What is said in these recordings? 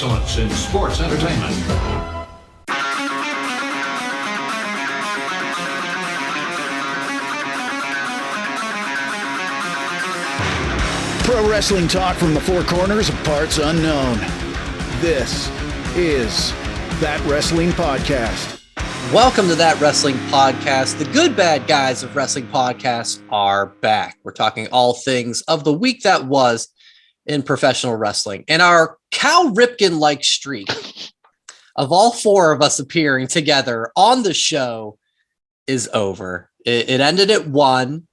excellence in sports entertainment. Pro wrestling talk from the four corners of parts unknown. This is That Wrestling Podcast. Welcome to That Wrestling Podcast. The good bad guys of wrestling podcasts are back. We're talking all things of the week that was in professional wrestling. And our Cal Ripken-like streak of all four of us appearing together on the show is over. It ended at 1.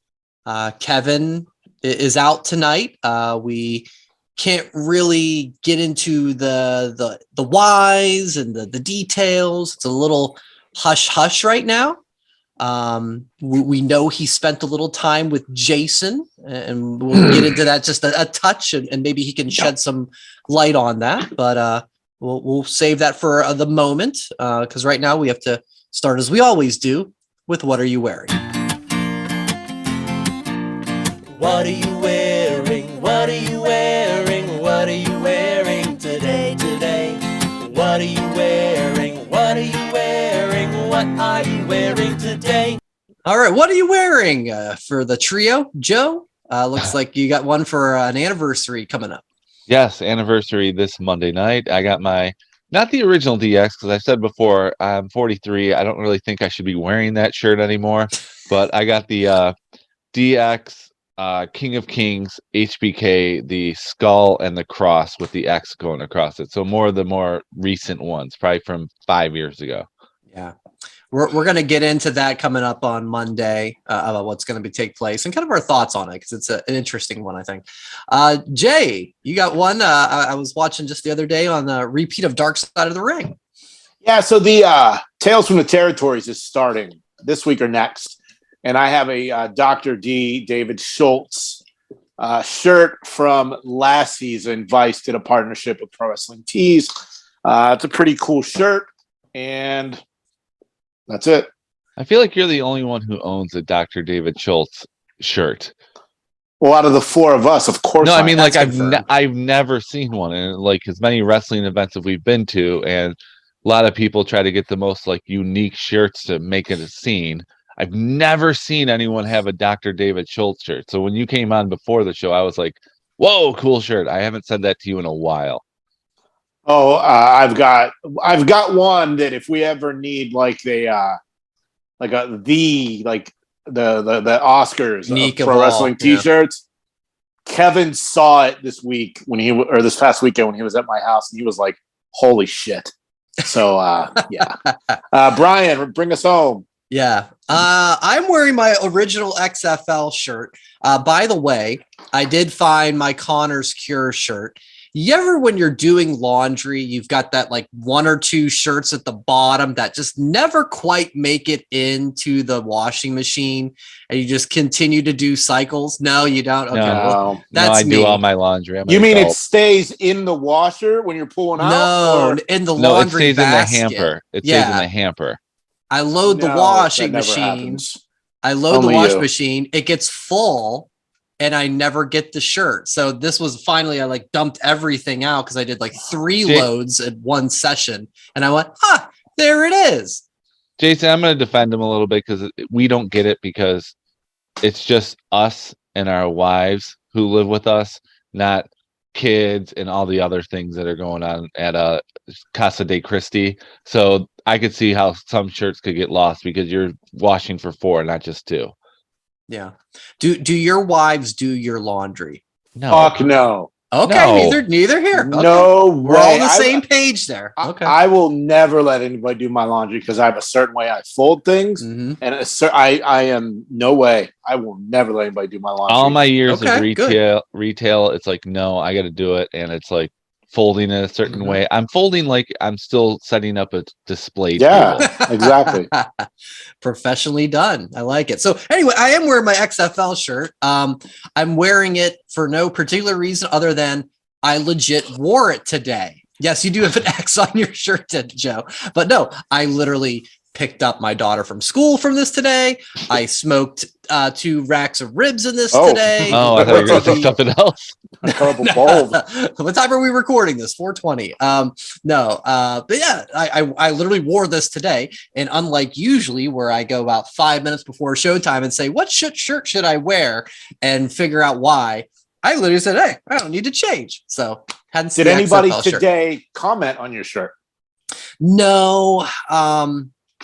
Kevin is out tonight. We can't really get into the whys and the details. It's a little hush right now. We know he spent a little time with Jason, and we'll get into that just a touch, and maybe he can shed some light on that. But we'll save that for the moment, because right now we have to start as we always do with what are you wearing? What are you wearing? What are you wearing? What are you wearing today? What are you wearing? What are you wearing? What are you wearing today? All right, what are you wearing for the trio, Joe? Looks like you got one for an anniversary coming up. Yes, anniversary this Monday night. I got not the original DX, because I said before, I'm 43. I don't really think I should be wearing that shirt anymore. But I got the DX King of Kings HBK, the skull and the cross with the X going across it. So more of the more recent ones, probably from 5 years ago. Yeah. We're going to get into that coming up on Monday, about what's going to take place and kind of our thoughts on it, because it's an interesting one, I think. Jay, you got one I was watching just the other day on the repeat of Dark Side of the Ring. Yeah, so the Tales from the Territories is starting this week or next. And I have a Dr. D, David Schultz shirt from last season. Vice did a partnership with Pro Wrestling Tees. It's a pretty cool shirt. And that's it. I feel like you're the only one who owns a Dr. David Schultz shirt. Well, out of the four of us, of course. No, I mean, like I've never seen one, and like as many wrestling events that we've been to, and a lot of people try to get the most like unique shirts to make it a scene. I've never seen anyone have a Dr. David Schultz shirt. So when you came on before the show, I was like, "Whoa, cool shirt!" I haven't said that to you in a while. Oh, I've got one that if we ever need the Oscars of pro wrestling T-shirts, yeah. Kevin saw it this past weekend when he was at my house, and he was like, "Holy shit!" So yeah, Brian, bring us home. Yeah, I'm wearing my original XFL shirt. By the way, I did find my Connor's Cure shirt. You ever, when you're doing laundry, you've got that like one or two shirts at the bottom that just never quite make it into the washing machine, and you just continue to do cycles? No, you don't. Okay, no, that's I do all my laundry. You mean it stays in the washer when you're pulling out? No, in the laundry it stays basket. In the hamper. It stays in the hamper. I load the washing machine. I load the washing machine. It gets full, and I never get the shirt. So this was finally, I dumped everything out because I did 3 loads at one session, and I went, there it is. Jason, I'm going to defend him a little bit because we don't get it, because it's just us and our wives who live with us, not kids and all the other things that are going on at Casa de Christi. So I could see how some shirts could get lost because you're washing for 4, not just 2. Yeah. Do your wives do your laundry? No. Fuck no. Okay, no. Neither here. Okay. No way. We're all on the same page there. Okay. I will never let anybody do my laundry because I have a certain way I fold things, and I am no way. I will never let anybody do my laundry. All my years of retail, it's like, no, I got to do it, and it's like folding in a certain way. I'm folding like I'm still setting up a display table. Exactly. Professionally done. I like it. So anyway, I am wearing my XFL shirt. I'm wearing it for no particular reason other than I legit wore it today. Yes, you do have an X on your shirt, Joe. But no, I literally picked up my daughter from school from this today. I smoked 2 racks of ribs in this Oh. today. Oh, I thought you were going to say something else. A couple bowls. What time are we recording this? 4:20. But yeah, I literally wore this today, and unlike usually where I go about 5 minutes before showtime and say what shirt should I wear and figure out why, I literally said, hey, I don't need to change. So hadn't seen Did anybody XFL shirt. today comment on your shirt? No. A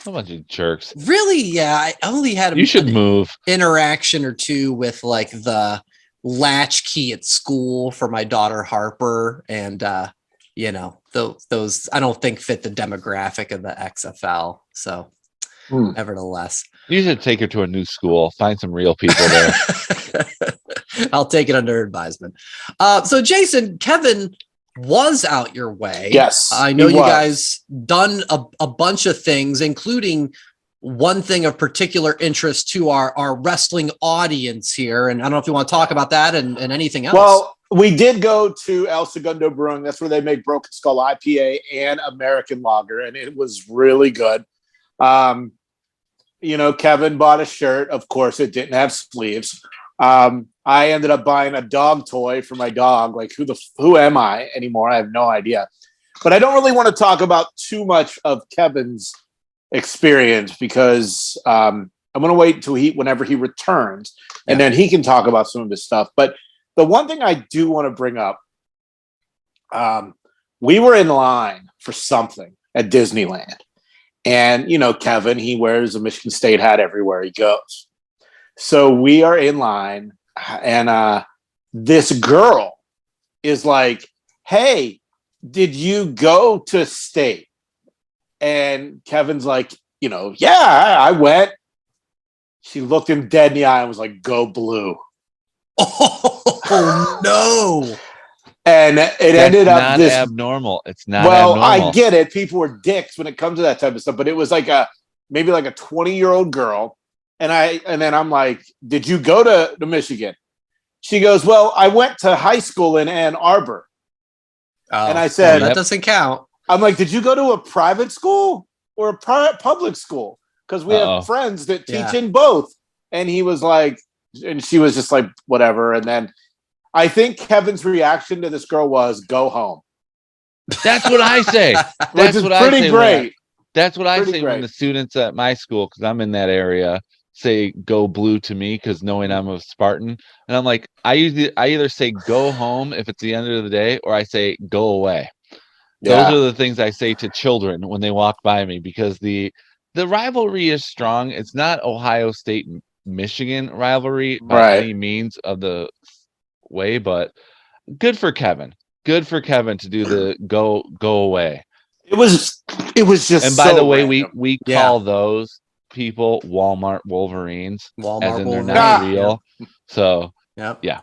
bunch of jerks. Really, yeah. I only had You should move. interaction or two with like the latchkey at school for my daughter Harper, and those I don't think fit the demographic of the XFL. So, nevertheless, You should take her to a new school. Find some real people there. I'll take it under advisement. So, Jason, Kevin was out your way. Yes, I know he you was. guys done a bunch of things, including one thing of particular interest to our wrestling audience here. And I don't know if you want to talk about that and anything else. Well, we did go to El Segundo Brewing. That's where they make Broken Skull IPA and American Lager, and it was really good. Kevin bought a shirt. Of course, it didn't have sleeves. I ended up buying a dog toy for my dog. Like, who am I anymore? I have no idea. But I don't really want to talk about too much of Kevin's experience because I'm going to wait until whenever he returns, and then he can talk about some of his stuff. But the one thing I do want to bring up, we were in line for something at Disneyland. And, Kevin, he wears a Michigan State hat everywhere he goes. So we are in line, and this girl is like, hey, did you go to State? And Kevin's like, yeah, I went. She looked him dead in the eye and was like, go blue. Oh, no. And it ended up not this abnormal. It's not well, abnormal. I get it. People were dicks when it comes to that type of stuff, but it was like maybe like a 20-year-old girl. And then I'm like, did you go to Michigan? She goes, well, I went to high school in Ann Arbor. Oh, and I said, that doesn't count. I'm like, did you go to a private school or a public school? Because we have friends that teach in both. And he was like, and she was just like, whatever. And then I think Kevin's reaction to this girl was, go home. That's what I say. Which is pretty great. That's what I say when the students at my school, because I'm in that area, say go blue to me because knowing I'm a Spartan. And I'm like, I either say go home if it's the end of the day, or I say go away. Those are the things I say to children when they walk by me, because the rivalry is strong. It's not Ohio State and Michigan rivalry by any means of the way, but good for Kevin. Good for Kevin to do the go away. It was just. And by the way, we call those people Walmart Wolverines, as in they're not real. Yeah. So yeah.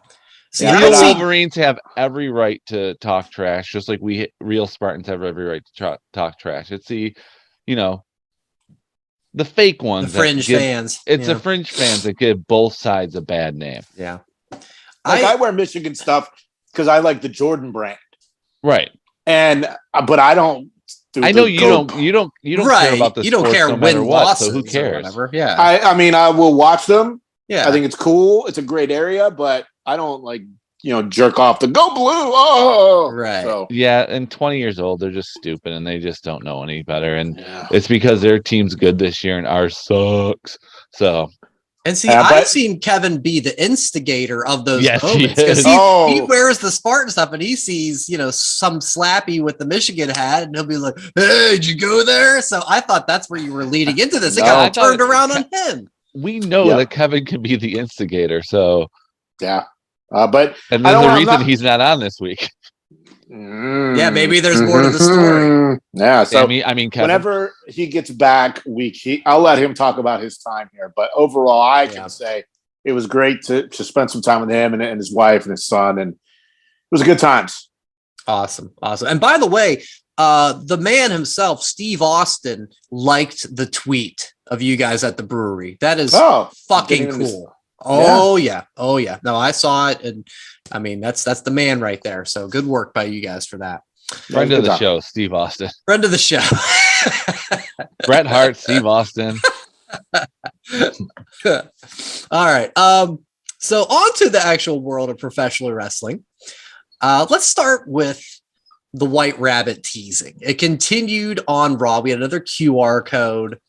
See, real Wolverines have every right to talk trash, just like real Spartans have every right to talk trash. It's the fake ones, the fringe fans. It's the fringe fans that give both sides a bad name. Yeah, I wear Michigan stuff because I like the Jordan brand, right? But I don't. I know you don't care about the you don't care no win losses, so who cares? Whatever. Yeah, I mean, I will watch them. Yeah, I think it's cool. It's a great area, but I don't jerk off the go blue. Oh, right. So. Yeah, and 20 years old, they're just stupid and they just don't know any better. And it's because their team's good this year and ours sucks. So. And see, I've seen Kevin be the instigator of those moments because he wears the Spartan stuff and he sees, some slappy with the Michigan hat and he'll be like, hey, did you go there? So I thought that's where you were leading into this. It got turned around on him. We know that Kevin can be the instigator. So, yeah. But and there's a reason he's not on this week. Yeah, maybe there's more to the story. Yeah, so I mean, Kevin, whenever he gets back I'll let him talk about his time here. But overall, I can say it was great to spend some time with him and his wife and his son, and it was a good times. Awesome. And by the way, the man himself, Steve Austin, liked the tweet of you guys at the brewery. That is fucking cool. Oh yeah. No, I saw it, and I mean that's the man right there. So good work by you guys for that. Friend of the show, Steve Austin. Friend of the show. Bret Hart, Steve Austin. All right. So on to the actual world of professional wrestling. Let's start with the White Rabbit teasing. It continued on Raw. We had another QR code.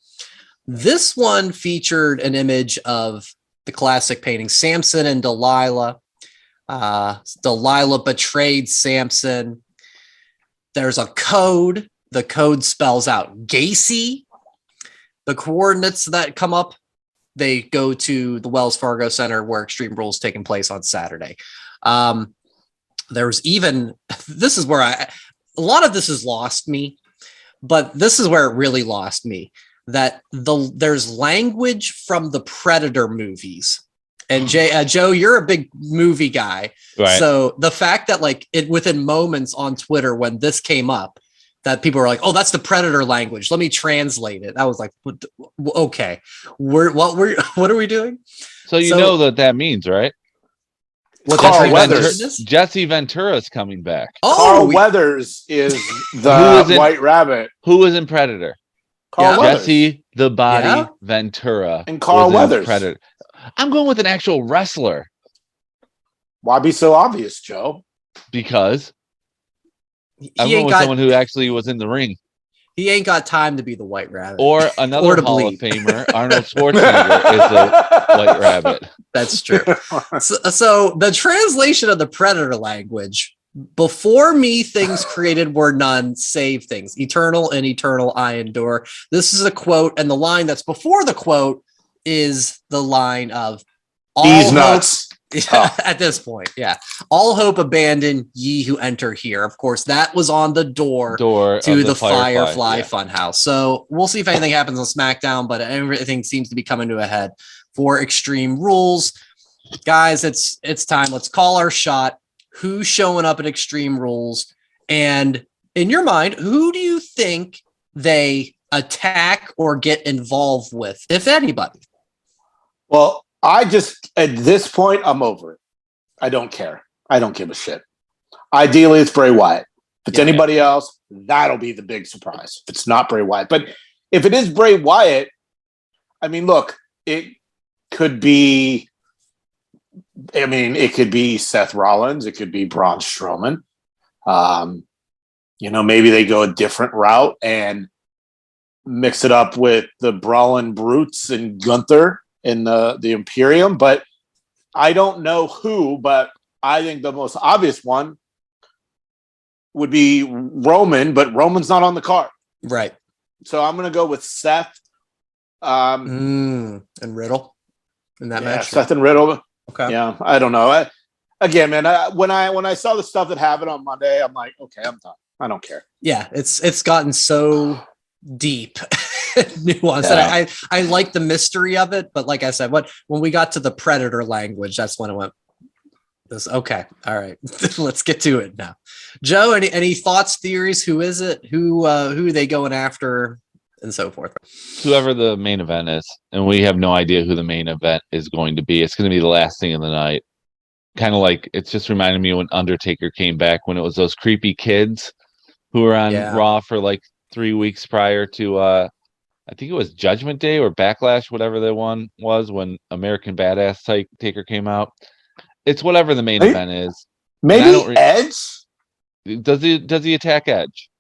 This one featured an image of the classic painting, Samson and Delilah. Delilah betrayed Samson. There's a code. The code spells out Gacy. The coordinates that come up, they go to the Wells Fargo Center where Extreme Rules taking place on Saturday. There was even, this is where a lot of this has lost me, but this is where it really lost me, that there's language from the Predator movies. And Joe, you're a big movie guy. Right. So the fact that like it within moments on Twitter when this came up, that people were like, "Oh, that's the Predator language. Let me translate it." I was like, "Okay, what are we doing?" So you know that means, right? What Carl Weathers. Jesse Ventura's coming back. Oh, Carl Weathers is the White Rabbit. Who was in Predator? Carl Weathers. Jesse the Body Ventura and Carl Weathers. Predator. I'm going with an actual wrestler. Why be so obvious, Joe? Because I'm going with someone who actually was in the ring. He ain't got time to be the White Rabbit. Or another Hall of Famer, Arnold Schwarzenegger, is a White Rabbit. That's true. So the translation of the Predator language, before me, things created were none, save things. Eternal and eternal I endure. This is a quote, and the line that's before the quote is the line of all He's hope, nuts. at this point. Yeah. All hope abandon ye who enter here. Of course, that was on the door to the Firefly Funhouse. So we'll see if anything happens on SmackDown, but everything seems to be coming to a head for Extreme Rules. Guys, it's time. Let's call our shot. Who's showing up at Extreme Rules? And in your mind, who do you think they attack or get involved with, if anybody? Well, at this point, I'm over it. I don't care. I don't give a shit. Ideally, it's Bray Wyatt. If it's anybody else, that'll be the big surprise. If it's not Bray Wyatt. But if it is Bray Wyatt, I mean, look, it could be Seth Rollins. It could be Braun Strowman. Maybe they go a different route and mix it up with the Brawling Brutes and Gunther in the Imperium. But I don't know who, but I think the most obvious one would be Roman, but Roman's not on the card. Right. So I'm going to go with Seth. And Riddle in that match. Seth and Riddle. Okay. Yeah, I don't know. Again, man, when I saw the stuff that happened on Monday, I'm like, okay, I'm done. I don't care. Yeah, it's gotten so deep, nuanced. Yeah. And I like the mystery of it, but like I said, when we got to the Predator language, that's when it went. Okay, all right, let's get to it now. Joe, any thoughts, theories? Who is it? Who are they going after, and so forth? Whoever the main event is, and we have no idea who the main event is going to be. It's going to be the last thing of the night. Kind of like it's just reminded me when Undertaker came back, when it was those creepy kids who were on Raw for like 3 weeks prior to I think it was Judgment Day or Backlash, whatever the one was, when American Badass Taker came out. It's whatever the main event is. Maybe Edge? Does he attack Edge?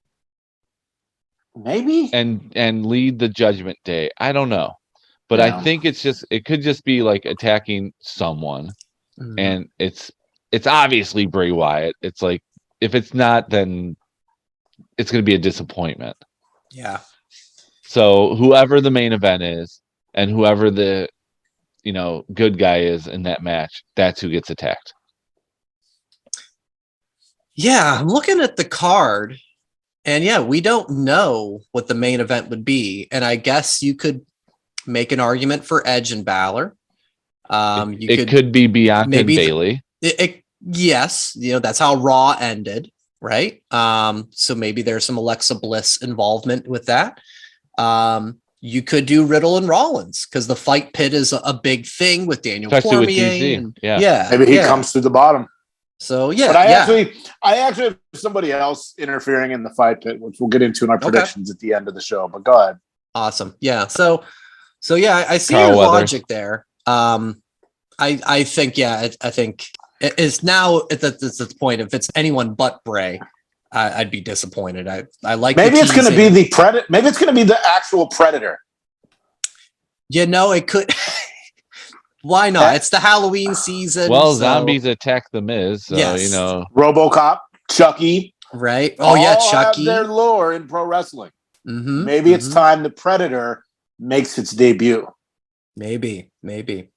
Maybe. And lead the Judgment Day. I don't know. But I think it could just be like attacking someone. Mm-hmm. And it's obviously Bray Wyatt. It's like, if it's not, then it's going to be a disappointment. Yeah. So whoever the main event is and whoever the good guy is in that match, that's who gets attacked. Yeah, I'm looking at the card, and we don't know what the main event would be. And I guess you could make an argument for Edge and Balor. It could be Bianca and Bayley. Yes, that's how Raw ended, right? So maybe there's some Alexa Bliss involvement with that. You could do Riddle and Rollins because the fight pit is a big thing with Daniel Cormier. Maybe he comes through the bottom. So but I actually have somebody else interfering in the fight pit, which we'll get into in our predictions at the end of the show. But go ahead. Awesome. Yeah. So yeah, I see Carl your Weathers. logic there. I think, yeah, I think it's now at the point, if it's anyone but Bray, I'd be disappointed. I like Maybe the it's going to be teasing. the Predator. Maybe it's going to be the actual Predator. You know, it could. Why not? It's the Halloween season. Well, so, zombies attack the Miz, so Yes. you know. RoboCop, Chucky. right? Oh yeah, all have Chucky. their lore in pro wrestling. Mm-hmm, Maybe it's time the Predator makes its debut. Maybe.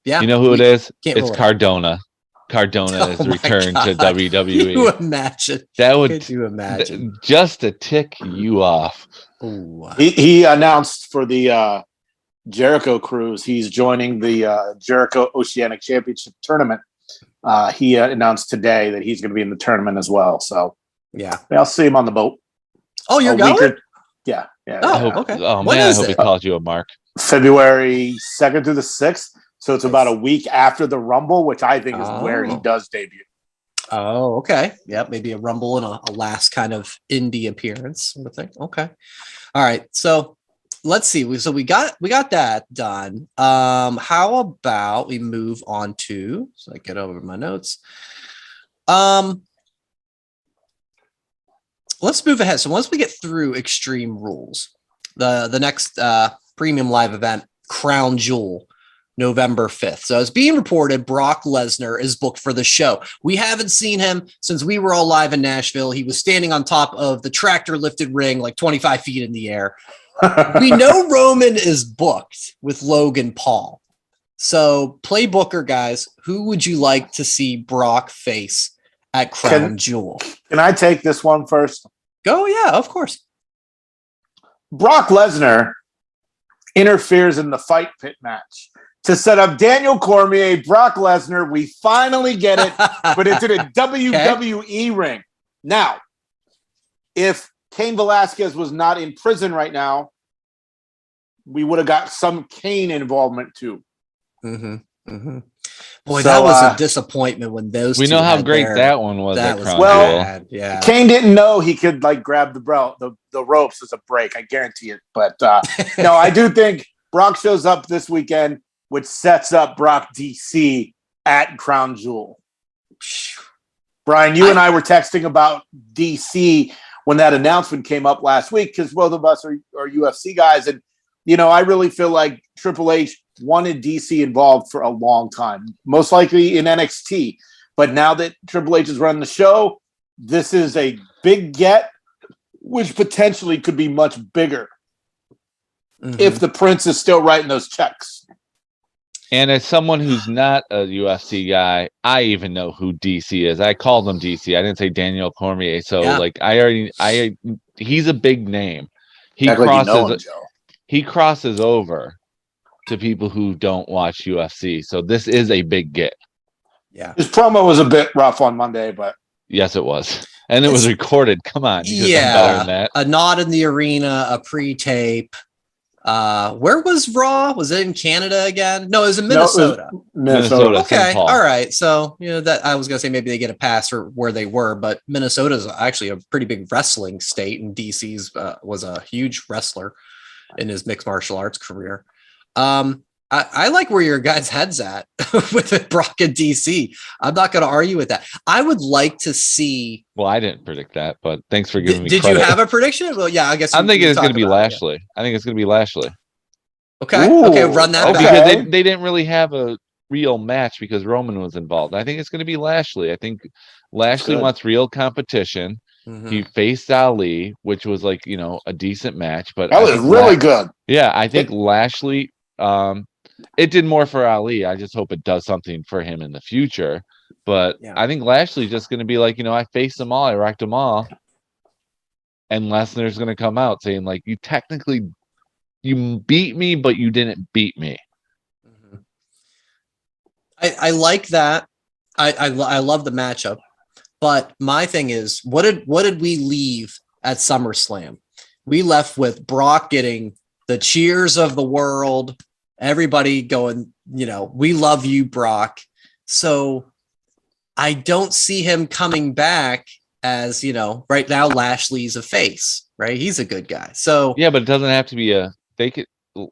Yeah. You know who it is? can't It's rule it out. Cardona. Cardona Oh is my returned to God. WWE. You imagine? That would Could you imagine? just to tick you off. Ooh. He announced for the Jericho Cruise, he's joining the Jericho Oceanic Championship tournament. He announced today that he's going to be in the tournament as well. So Yeah. I'll see him on the boat. Oh, you're going? Yeah. Oh, okay. Oh When man, I is hope it? he called you a mark. February 2nd through the 6th. So it's about a week after the Rumble, which I think is where he does debut. Oh, okay. Yep. Maybe a Rumble and a last kind of indie appearance sort of thing. Okay. All right. So let's see. So we got that done. How about we move on to, so I get over my notes. Let's move ahead. So once we get through Extreme Rules, the next premium live event, Crown Jewel, November 5th. So it's being reported Brock Lesnar is booked for the show. We haven't seen him since we were all live in Nashville. He was standing on top of the tractor lifted ring, like 25 feet in the air. We know Roman is booked with Logan Paul. So play booker, guys. Who would you like to see Brock face at Crown Jewel? Can I take this one first? Go, yeah, of course. Brock Lesnar interferes in the fight pit match to set up Daniel Cormier, Brock Lesnar. We finally get it, but it's in a WWE ring. Now, if Cain Velasquez was not in prison right now, we would have got some Cain involvement too. Boy, that was a disappointment when those we two know how had great their, that one was. that at was Crown bad. Jewel. Yeah. Cain didn't know he could like grab the ropes as a break. I guarantee it. But no, I do think Brock shows up this weekend, which sets up Brock DC at Crown Jewel. Brian, you and I were texting about DC when that announcement came up last week because both of us are UFC guys. And, you know, I really feel like Triple H wanted DC involved for a long time, most likely in NXT. But now that Triple H is running the show, this is a big get, which potentially could be much bigger if the Prince is still writing those checks. And as someone who's not a UFC guy, I even know who DC is. I called him DC. I didn't say Daniel Cormier. So he's a big name. He crosses over to people who don't watch UFC. So this is a big get. Yeah. His promo was a bit rough on Monday, but yes, it was. And it was recorded. Come on. You could have done better than that. A nod in the arena, a pre-tape. Where was Raw? Was it in Canada again? No, it was in Minnesota. Minnesota. Okay. All right. So, you know, that I was going to say maybe they get a pass for where they were, but Minnesota is actually a pretty big wrestling state, and DC's was a huge wrestler in his mixed martial arts career. I like where your guys' head's at with Brock and DC. I'm not going to argue with that. I would like to see. Well, I didn't predict that, but thanks for giving me Did credit. you have a prediction? Well, yeah, I guess I'm thinking it's going to be Lashley. I think it's going to be Lashley. Okay. Ooh, okay. Run that back. Because they didn't really have a real match because Roman was involved. I think it's going to be Lashley. I think Lashley wants real competition. He faced Ali, which was like, you know, a decent match, but that was really good. Yeah, I think Lashley, it did more for Ali. I just hope it does something for him in the future. But I think Lashley's just going to be like, you know, I faced them all. I wrecked them all. And Lesnar's going to come out saying, like, you beat me, but you didn't beat me. I like that. I love the matchup. But my thing is, what did we leave at SummerSlam? We left with Brock getting the cheers of the world, everybody going, you know, we love you, Brock. So I don't see him coming back as, you know, right now Lashley's a face, right? He's a good guy. So yeah, but it doesn't have to be a they could.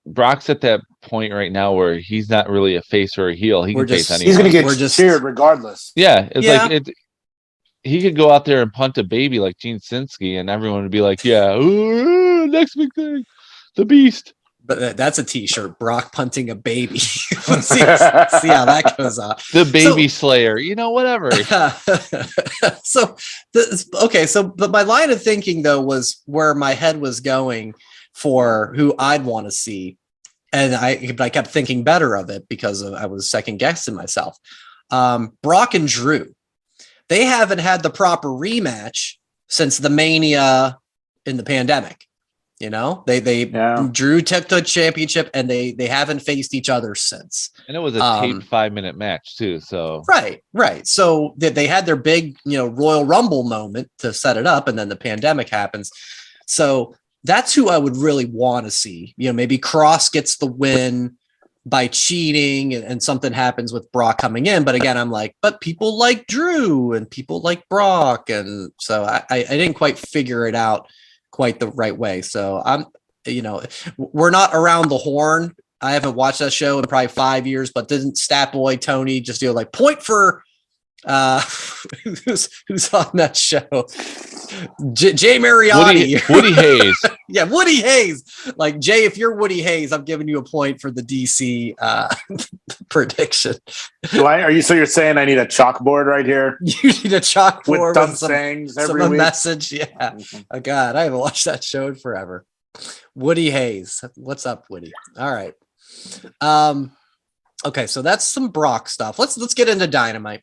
Brock's at that point right now where he's not really a face or a heel. He can face anyone. He's going to get cheered regardless. Yeah, it's like it. He could go out there and punt a baby like Gene Sinsky, and everyone would be like, "Yeah, ooh, next big thing, the Beast." But that's a T-shirt. Brock punting a baby. see how that goes off. The baby slayer, whatever. But my line of thinking though was where my head was going for who I'd want to see, and I kept thinking better of it because I was second guessing myself. Brock and Drew, they haven't had the proper rematch since the Mania in the pandemic. Drew took the championship and they haven't faced each other since. And it was a taped 5-minute match too. So right. So they had their big, Royal Rumble moment to set it up, and then the pandemic happens. So that's who I would really want to see. Maybe Cross gets the win by cheating and something happens with Brock coming in. But again, I'm like, but people like Drew and people like Brock. And so I didn't quite figure it out quite the right way. So we're not around the horn. I haven't watched that show in probably 5 years, but didn't Stat Boy Tony just do point for who's on that show? Jay Mariotti. Woody Hayes. Yeah, Woody Hayes. Like, Jay, if you're Woody Hayes, I'm giving you a point for the DC prediction. So you're saying I need a chalkboard right here? You need a chalkboard with dumb sayings every week? Message. Yeah. Mm-hmm. Oh God, I haven't watched that show in forever. Woody Hayes. What's up, Woody? All right. Okay, so that's some Brock stuff. Let's get into Dynamite.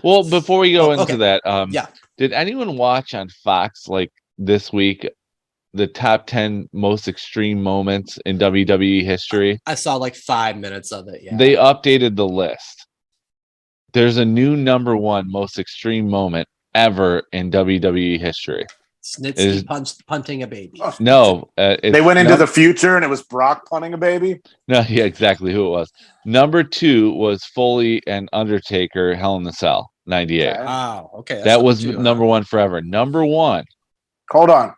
Well, before we go into that, yeah. Did anyone watch on Fox like this week the top 10 most extreme moments in WWE history? I saw like 5 minutes of it. Yeah. They updated the list. There's a new number 1 most extreme moment ever in WWE history. Snitsky punting a baby. No, they went into the future and it was Brock punting a baby. No, yeah, exactly who it was. Number 2 was Foley and Undertaker Hell in the Cell 98. Wow. Okay. That was number 1 forever. Number 1. Hold on.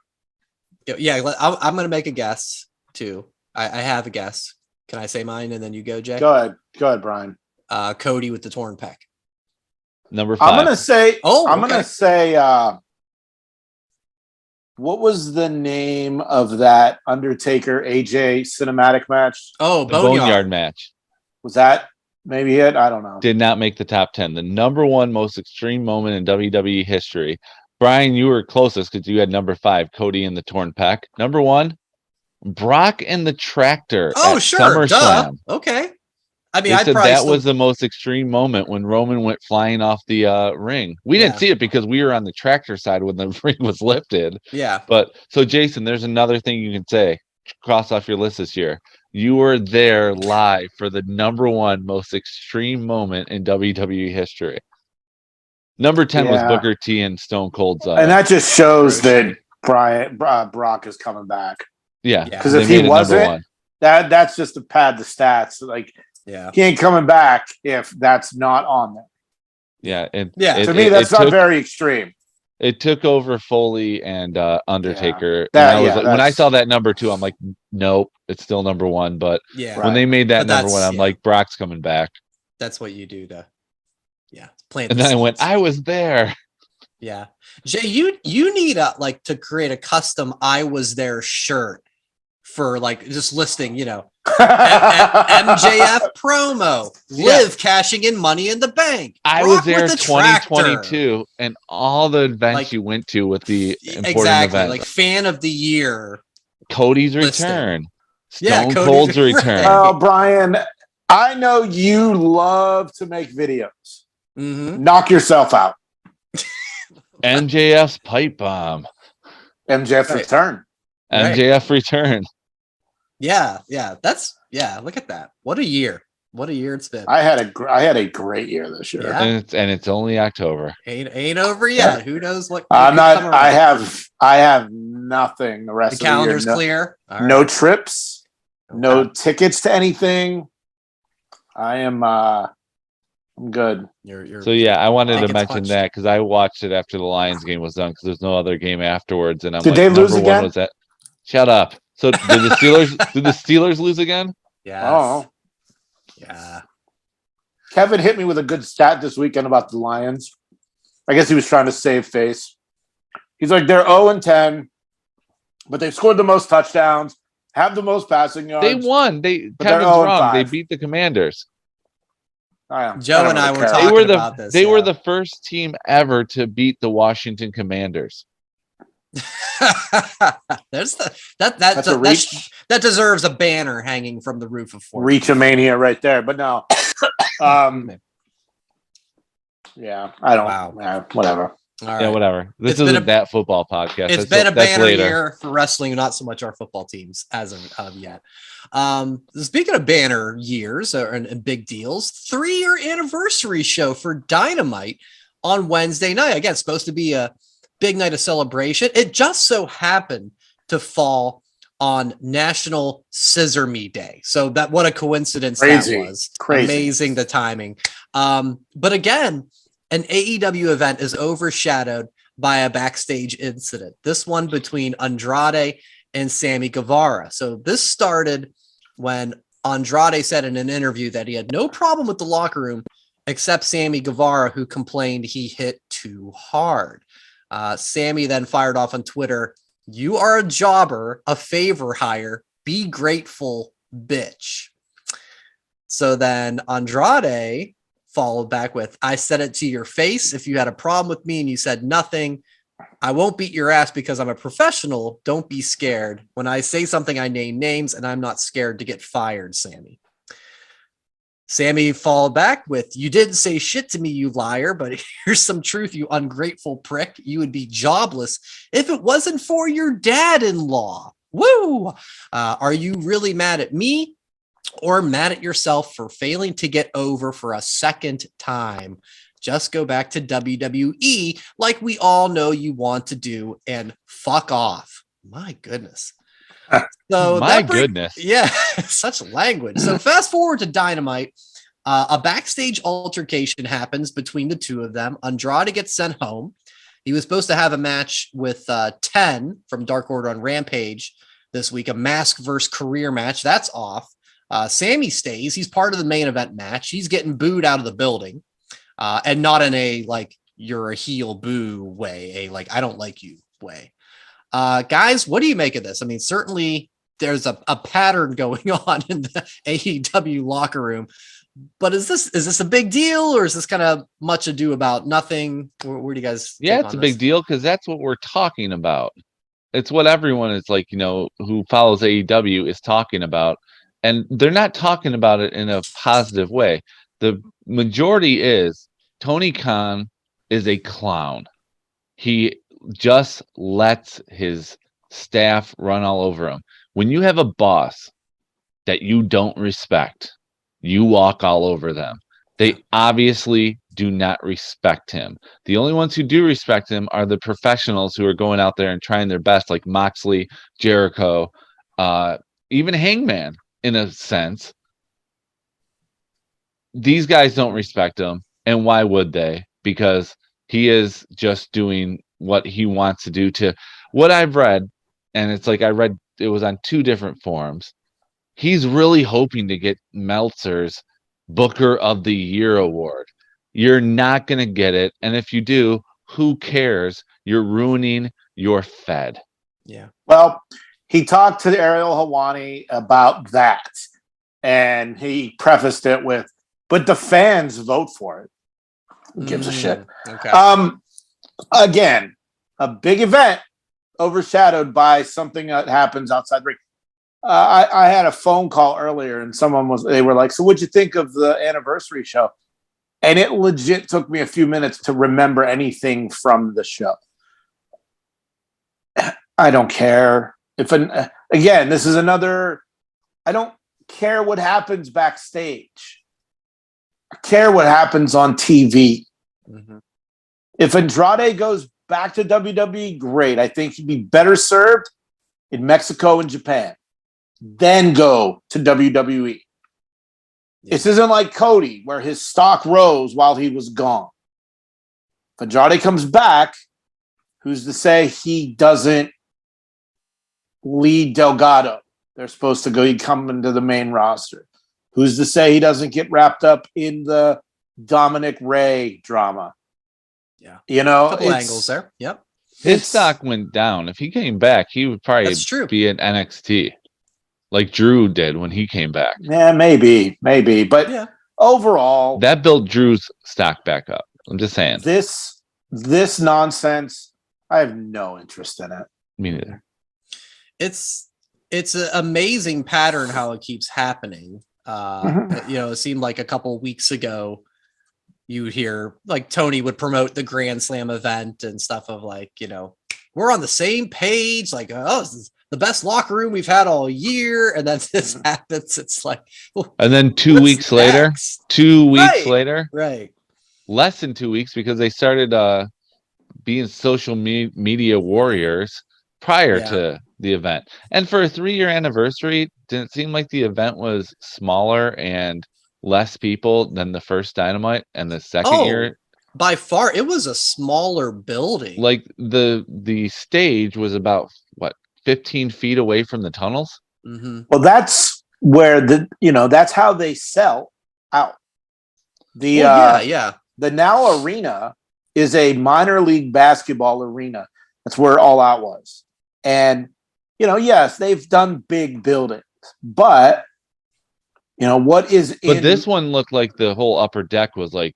Yeah, I'm going to make a guess too. I have a guess. Can I say mine and then you go, Jay? Go ahead, Brian. Cody with the torn pec. Number 5. I'm going to say. going to say. What was the name of that Undertaker AJ cinematic match? Oh, the Boneyard match. Was that maybe it? I don't know. Did not make the top 10. The number 1 most extreme moment in WWE history. Brian, you were closest because you had number 5, Cody and the torn pec. Number 1, Brock and the tractor. Oh, at sure. SummerSlam. Duh. Okay. I mean, I said that was the most extreme moment when Roman went flying off the ring. We didn't see it because we were on the tractor side when the ring was lifted. Yeah. But so, Jason, there's another thing you can say. Cross off your list this year. You were there live for the number 1 most extreme moment in WWE history. Number 10 was Booker T and Stone Cold's. And that just shows that Brock is coming back. Yeah. Because if he wasn't, that's just to pad the stats. Like, he ain't coming back if that's not on there. Yeah. To me, that's not very extreme. It took over Foley and Undertaker. And when I saw that number 2, I'm like, nope, it's still number 1. But when they made that number 1, I'm like, Brock's coming back. That's what you do to plant. And then I went, I was there. Yeah. Jay, you need to create a custom I was there shirt for just listing, MJF promo, Liv cashing in Money in the Bank. I was there 2022 and all the events you went to with the important events. Like fan of the year. Cody's return. Stone Cold's return. Oh, Brian, I know you love to make videos. Mm-hmm. Knock yourself out. MJF's pipe bomb. MJF's return. MJF return. Yeah. Look at that. What a year. What a year it's been. I had a great year this year. Yeah. And it's only October. Ain't over yet. Yeah. Who knows what? I'm not. I have nothing. The rest of the calendar's clear. No trips. No tickets to anything. I am. I'm good. You're so I wanted to mention that because I watched it after the Lions game was done because there's no other game afterwards, and I'm did they lose again? Was that? Shut up. So did the Steelers lose again? Yes. Oh, Yeah. Kevin hit me with a good stat this weekend about the Lions. I guess he was trying to save face. He's like, they're 0-10, but they've scored the most touchdowns, have the most passing yards. They won. but they're Kevin's wrong. 0-5. They beat the Commanders. Joe and I were talking about this. They were the first team ever to beat the Washington Commanders. That deserves a banner hanging from the roof of Fort. Reach-a-mania right there. But no. Yeah, I don't. Wow. Whatever. All right. Yeah, whatever. This isn't that football podcast. It's been a banner year for wrestling, not so much our football teams as of yet. Speaking of banner years and big deals, 3-year anniversary show for Dynamite on Wednesday night. Again, supposed to be a big night of celebration. It just so happened to fall on National Scissor Me Day. So what a coincidence that was. Crazy. Amazing, the timing. But again, an AEW event is overshadowed by a backstage incident. This one between Andrade and Sammy Guevara. So this started when Andrade said in an interview that he had no problem with the locker room except Sammy Guevara, who complained he hit too hard. Sammy then fired off on Twitter, "You are a jobber, a favor hire. Be grateful, bitch." So then Andrade followed back with, "I said it to your face. If you had a problem with me and you said nothing, I won't beat your ass because I'm a professional. Don't be scared. When I say something, I name names, and I'm not scared to get fired, Sammy." Sammy followed back with, "You didn't say shit to me, you liar, but here's some truth, you ungrateful prick. You would be jobless if it wasn't for your dad-in-law. Woo! Are you really mad at me or mad at yourself for failing to get over for a second time? Just go back to WWE like we all know you want to do and fuck off." My goodness. So goodness. Yeah, such language. So fast forward to Dynamite. A backstage altercation happens between the two of them. Andrade gets sent home. He was supposed to have a match with 10 from Dark Order on Rampage this week, a mask versus career match. That's off. Sammy stays. He's part of the main event match. He's getting booed out of the building, and not in a like you're a heel boo way, a like I don't like you way. Guys, what do you make of this? I mean, certainly there's a pattern going on in the AEW locker room, but is this a big deal, or is this kind of much ado about nothing? Where do you guys? Yeah, it's a big deal because that's what we're talking about. It's what everyone is like, who follows AEW is talking about, and they're not talking about it in a positive way. The majority is Tony Khan is a clown. He just lets his staff run all over him. When you have a boss that you don't respect, you walk all over them. They obviously do not respect him. The only ones who do respect him are the professionals who are going out there and trying their best, like Moxley, Jericho, even Hangman, in a sense. These guys don't respect him. And why would they? Because he is just doing what he wants to do. To what I've read, and it's like it was on 2 different forums. He's really hoping to get Meltzer's Booker of the Year award. You're not going to get it. And if you do, who cares? You're ruining your Fed. Yeah. Well, he talked to Ariel Helwani about that. And he prefaced it with, but the fans vote for it. Who gives a shit? Okay. Again, a big event overshadowed by something that happens outside the ring. I had a phone call earlier and they were like, "So what'd you think of the anniversary show?" And it legit took me a few minutes to remember anything from the show. I don't care. Again, this is another, I don't care what happens backstage. I care what happens on TV. Mm-hmm. If Andrade goes back to WWE, great. I think he'd be better served in Mexico and Japan. Then go to WWE. Yeah. This isn't like Cody, where his stock rose while he was gone. If Andrade comes back, who's to say he doesn't Lee Delgado. They're supposed to go. He'd come into the main roster. Who's to say he doesn't get wrapped up in the Dominic Ray drama? Yeah. You know, A couple angles there. Yep. His stock went down. If he came back, he would probably That's true. be in NXT like Drew did when he came back. Yeah, maybe. But Yeah. overall, That built Drew's stock back up. I'm just saying. this nonsense, I have no interest in it. Me neither. It's an amazing pattern how it keeps happening. You know, it seemed like a couple weeks ago you would hear like Tony would promote the Grand Slam event and stuff of like, you know, we're on the same page, like, oh, this is the best locker room we've had all year, and then this happens. It's like, And then 2 weeks later, right, less than 2 weeks, because they started being social media warriors prior to the event. And for a 3-year anniversary, didn't it seem like the event was smaller and less people than the first Dynamite and the second year? By far, it was a smaller building. Like the stage was about 15 feet away from the tunnels. Mm-hmm. Well, that's where that's how they sell out. The Now Arena is a minor league basketball arena. That's where All Out was. And, yes, they've done big buildings, but what is But this one looked like the whole upper deck was like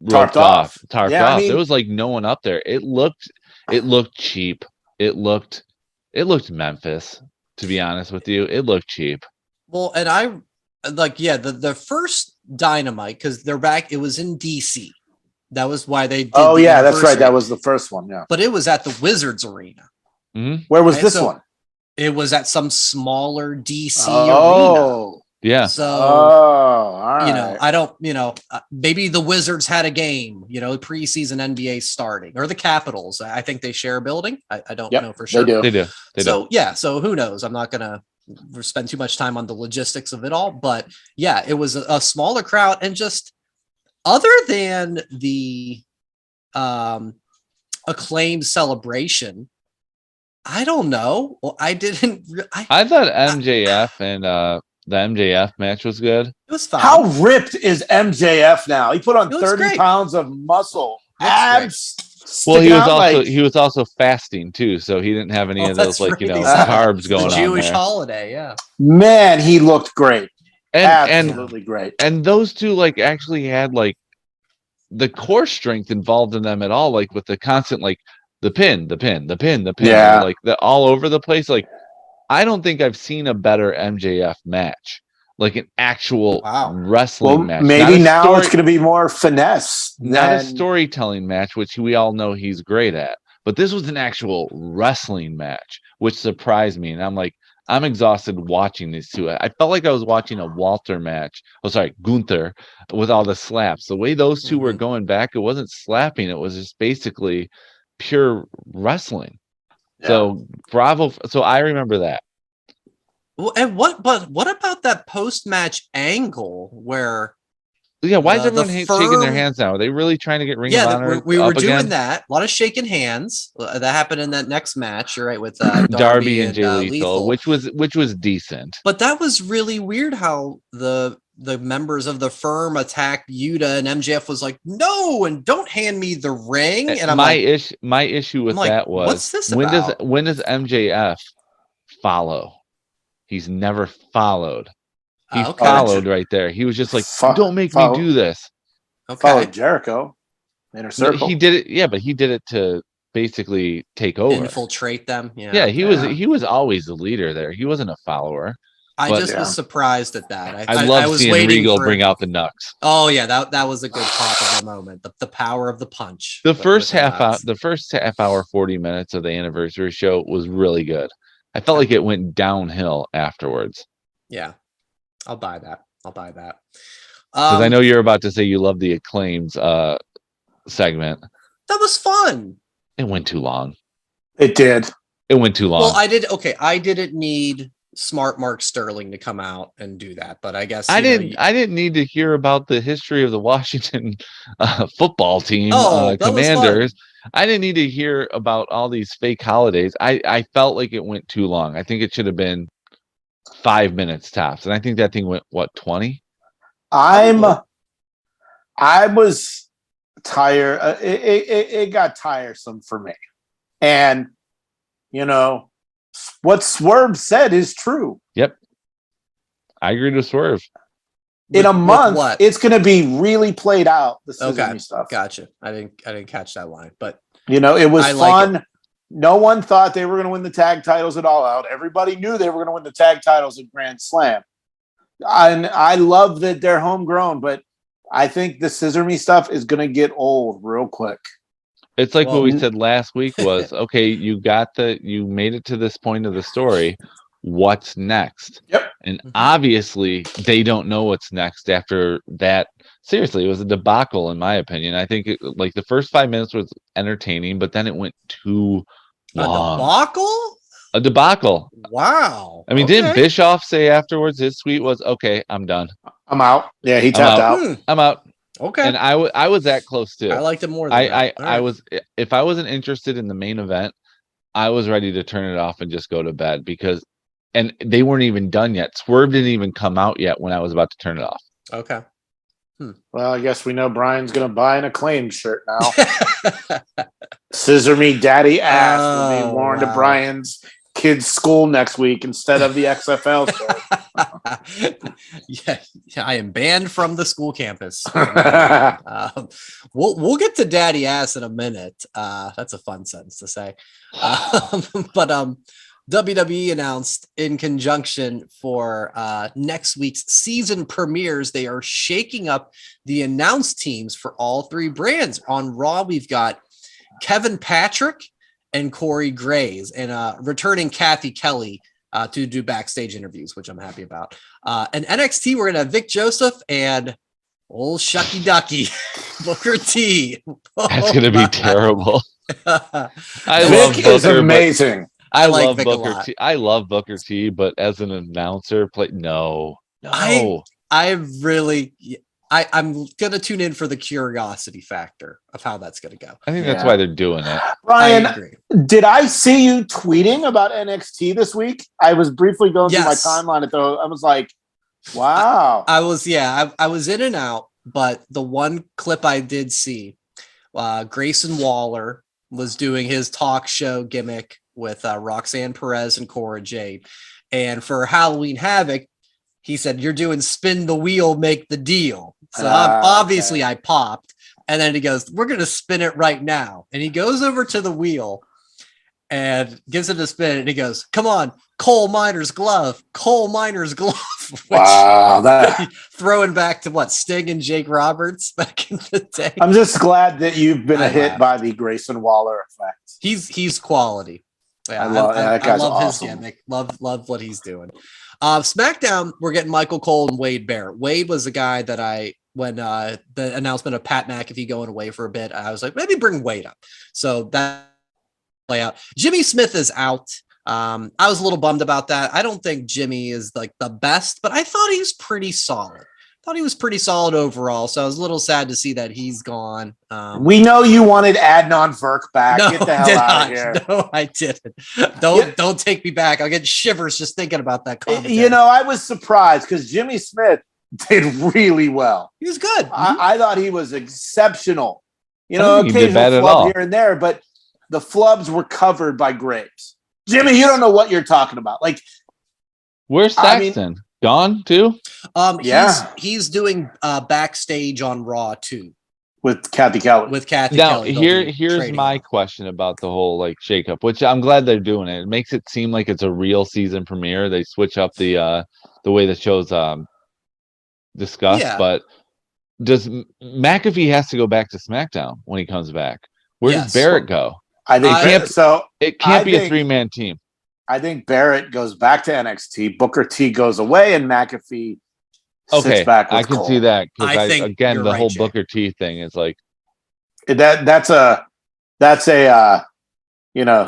tarped off. There was like no one up there. It looked cheap. It looked Memphis, to be honest with you. It looked cheap. Well, and I like, the first Dynamite, because they're back, it was in DC. That was why they did that's right. That was the first one, yeah. But it was at the Wizards Arena. Mm-hmm. Where was this one? It was at some smaller DC arena. Yeah. So, all right. I don't, maybe the Wizards had a game, preseason NBA starting, or the Capitals. I think they share a building. I don't know for sure. They do. So who knows? I'm not going to spend too much time on the logistics of it all, but it was a smaller crowd, and just other than the acclaimed celebration, I don't know. Well, I thought MJF and the MJF match was good. It was fine. How ripped is MJF now? He put on 30 great. pounds of muscle. Abs. Well, he was also fasting too, so he didn't have any of those carbs going on. The Jewish there. holiday, yeah. Man, he looked great. And absolutely great. And those two actually had the core strength involved in them at all, with the constant the pin, yeah, all over the place. I don't think I've seen a better MJF match, an actual wrestling match. Maybe now it's going to be more finesse, not a storytelling match, which we all know he's great at. But this was an actual wrestling match, which surprised me. And I'm exhausted watching these two. I felt like I was watching a Walter match. Gunther, with all the slaps. The way those two were going back, it wasn't slapping. It was just basically pure wrestling. Yeah. So bravo. So I remember that. Well, and what about that post-match angle where? Yeah, why is everyone shaking their hands now? Are they really trying to get Ring of Honor? We were doing again? that. A lot of shaking hands. That happened in that next match. You're right, with Darby and Jay Lethal, which was decent. But that was really weird how the members of the firm attacked Yuta, and MJF was like, "No, and don't hand me the ring." And my issue with that was, what's this about? When does MJF follow? He's never followed. He followed right there. He was just like, "Don't make me do this." Okay. Followed Jericho. Inner Circle. No, he did it. Yeah, but he did it to basically take over, infiltrate them. Yeah, he was always the leader there. He wasn't a follower. I was surprised at that. I love seeing Regal bring out the Nux. Oh yeah, that was a good pop of the moment. The power of the punch. The first half hour, 40 minutes of the anniversary show was really good. I felt like it went downhill afterwards. Yeah, I'll buy that. Because I know you're about to say you love the Acclaimed segment. That was fun. It went too long. It did. It went too long. Well, I didn't need smart Mark Sterling to come out and do that. But I guess I didn't need to hear about the history of the Washington football team, that was fun. Commanders. I didn't need to hear about all these fake holidays. I felt like it went too long. I think it should have been 5 minutes tops, and I think that thing went 20. I was tired. It got tiresome for me, and what Swerve said is true. Yep, I agree with Swerve. In a month, it's going to be really played out. The Sesame stuff. Gotcha. I didn't catch that line, but it was fun. Like no one thought they were going to win the tag titles at All Out. Everybody knew they were going to win the tag titles at Grand Slam. And I love that they're homegrown, but I think the Sesame stuff is going to get old real quick. It's like what we said last week was, okay, you made it to this point of the story. What's next? Yep. And obviously they don't know what's next after that. Seriously, it was a debacle in my opinion. I think the first 5 minutes was entertaining, but then it went too long. A debacle? Wow. I mean, didn't Bischoff say afterwards his tweet was, okay, I'm done. I'm out. Yeah, he tapped out. I'm out. Okay. And I was that close too. I liked it more than I was, if I wasn't interested in the main event, I was ready to turn it off and just go to bed and they weren't even done yet. Swerve didn't even come out yet when I was about to turn it off. Okay. Well, I guess we know Brian's going to buy an Acclaimed shirt now. Scissor me daddy ass will be worn to Brian's kids' school next week instead of the XFL shirt. Yeah, I am banned from the school campus. We'll get to daddy ass in a minute. That's a fun sentence to say. But WWE announced in conjunction for next week's season premieres, they are shaking up the announced teams for all three brands. On Raw, we've got Kevin Patrick and Corey Graves, and returning Kathy Kelly to do backstage interviews, which I'm happy about. And NXT, we're going to have Vic Joseph and old Shucky Ducky, Booker T. That's going to be terrible. Vic is amazing. I love Booker T. I love Booker T, but as an announcer, no. I'm going to tune in for the curiosity factor of how that's going to go. I think that's why they're doing it. Brian, did I see you tweeting about NXT this week? I was briefly going through my timeline. I was like, wow. I was in and out, but the one clip I did see, Grayson Waller was doing his talk show gimmick with Roxanne Perez and Cora Jade. And for Halloween Havoc, he said, "You're doing spin the wheel, make the deal." So obviously I popped. And then he goes, "We're going to spin it right now." And he goes over to the wheel and gives it a spin. And he goes, "Come on, coal miner's glove, coal miner's glove." Wow. Throwing back to what, Sting and Jake Roberts back in the day. I'm just glad that you've been hit by the Grayson Waller effect. He's quality. Yeah, I love his gimmick. Love what he's doing. SmackDown, we're getting Michael Cole and Wade Barrett. Wade was the guy that when the announcement of Pat McAfee going away for a bit, I was like, maybe bring Wade up. So that play out. Jimmy Smith is out. I was a little bummed about that. I don't think Jimmy is like the best, but I thought he was pretty solid. Overall. So I was a little sad to see that he's gone. We know you wanted Adnan Virk back. Get the hell out of here. No, I didn't. Don't take me back. I'll get shivers just thinking about that commentary. I was surprised because Jimmy Smith did really well. He was good. I thought he was exceptional. Occasional flub here and there, but the flubs were covered by Graves. Jimmy, you don't know what you're talking about. Like, where's Saxton? Gone too? He's doing backstage on Raw too. With Kathy Kelly. Now, here's my question about the whole shakeup, which I'm glad they're doing it. It makes it seem like it's a real season premiere. They switch up the way the show's discussed, but does McAfee has to go back to SmackDown when he comes back? Where does Barrett go? I think it can't be a 3-man team. I think Barrett goes back to NXT, Booker T goes away, and McAfee sits back with Cole. See that because again the whole Booker T thing is like that's a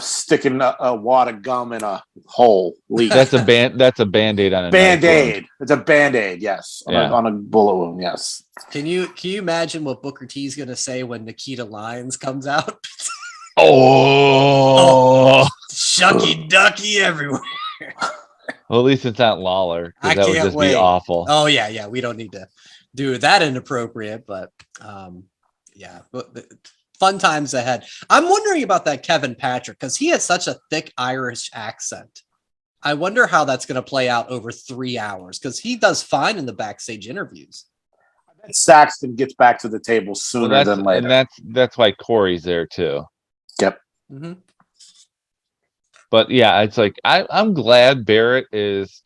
sticking a wad of gum in a hole. Leak. That's a Band-Aid on a Band-Aid. It's a Band-Aid, yes. Yeah. On a bullet wound, yes. Can you imagine what Booker T's gonna say when Nikita Lyons comes out? Shucky ducky everywhere. Well, at least it's not Lawler, I because that would can't just wait. be awful. Oh yeah. We don't need to do that inappropriate, but but fun times ahead. I'm wondering about that Kevin Patrick because he has such a thick Irish accent. I wonder how that's going to play out over 3 hours because he does fine in the backstage interviews. I bet Saxton gets back to the table sooner than later. And that's why Corey's there too. Yep. Mm-hmm. But yeah, it's like I'm glad Barrett is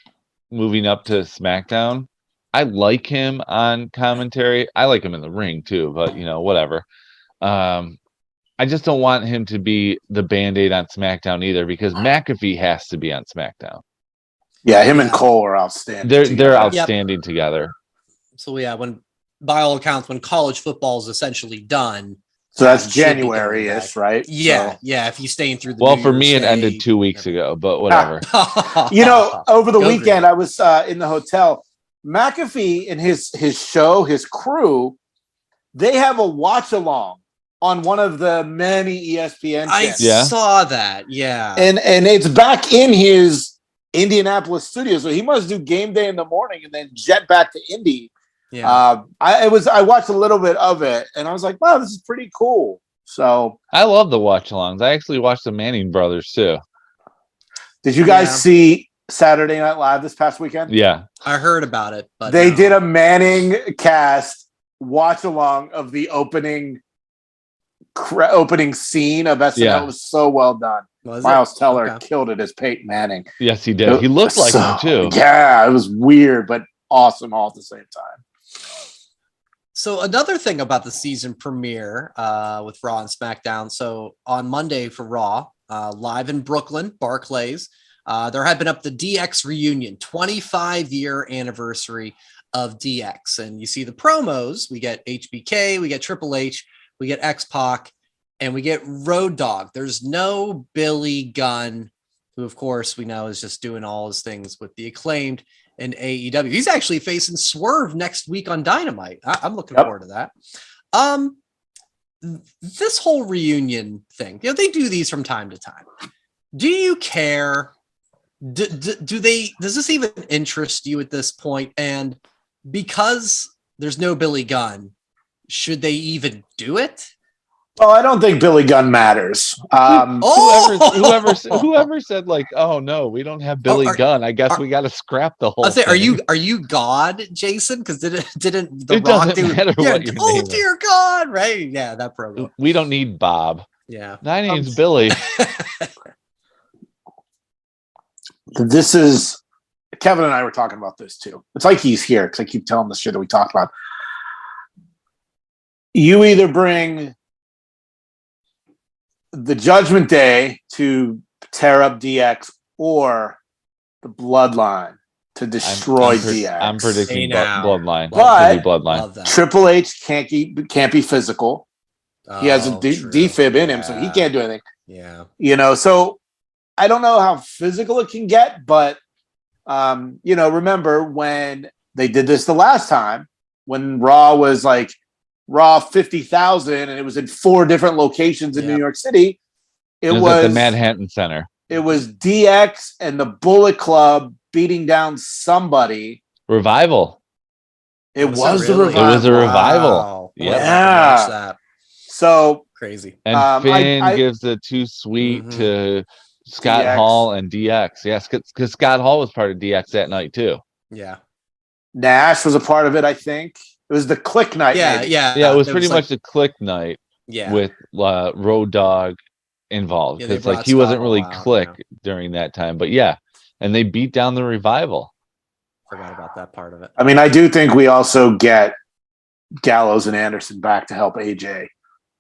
moving up to SmackDown. I like him on commentary. I like him in the ring too, but whatever. I just don't want him to be the Band-Aid on SmackDown either because McAfee has to be on SmackDown. Yeah, him and Cole are outstanding. They're outstanding together. So by all accounts, when college football is essentially done. So that's January-ish, right? Yeah, yeah. If you staying through the Well, for me, it ended 2 weeks ago, but whatever. Over the weekend, I was in the hotel. McAfee and his show, his crew, they have a watch-along on one of the many ESPN channels. I saw that, yeah. And it's back in his Indianapolis studio, so he must do game day in the morning and then jet back to Indy. Yeah. I watched a little bit of it, and I was like, wow, this is pretty cool. So I love the watch-alongs. I actually watched the Manning brothers too. Did you guys see Saturday Night Live this past weekend? Yeah. I heard about it, but they did a Manning cast watch-along of the opening scene of SNL. Yeah. It was so well done. Miles Teller killed it as Peyton Manning. Yes, he did. He looked like him too. Yeah, it was weird, but awesome all at the same time. So another thing about the season premiere with Raw and SmackDown. So on Monday for Raw, live in Brooklyn, Barclays, there had been up the DX Reunion, 25-year anniversary of DX. And you see the promos. We get HBK, we get Triple H, we get X-Pac, and we get Road Dogg. There's no Billy Gunn, who, of course, we know is just doing all his things with the Acclaimed in AEW. He's actually facing Swerve next week on Dynamite. I'm looking forward to that. This whole reunion thing, they do these from time to time. Do you care? Does this even interest you at this point? And because there's no Billy Gunn, should they even do it? Well, I don't think Billy Gunn matters. Whoever said like, oh no, we don't have Billy Gunn. I guess we got to scrap the whole thing. Are you God, Jason? Because didn't the it Rock doesn't do? Matter Yeah, what your oh name dear God, right? Yeah, that program. We don't need Bob. Yeah, my name's Billy. This is Kevin and I were talking about this too. It's like he's here because I keep telling the shit that we talked about. You either bring the Judgment Day to tear up DX or the Bloodline to destroy DX. I'm predicting Bloodline. But Bloodline. Triple H can't be physical. He has a defib in him, so he can't do anything. Yeah. So I don't know how physical it can get, but remember when they did this the last time when Raw was like Raw 50,000 and it was in 4 different locations in New York City. It was at the Manhattan Center. It was DX and the Bullet Club beating down somebody. Revival. It was the Revival. It was a Revival. Wow. Yeah. So crazy. And Finn gives the too sweet to Scott DX. Hall and DX. Yes, because Scott Hall was part of DX that night too. Yeah. Nash was a part of it, I think. It was the Click night. Yeah. It was pretty much the Click night. Yeah. With Road Dogg involved because he wasn't really Click during that time, but and they beat down the Revival. Forgot about that part of it. I mean, I do think we also get Gallows and Anderson back to help AJ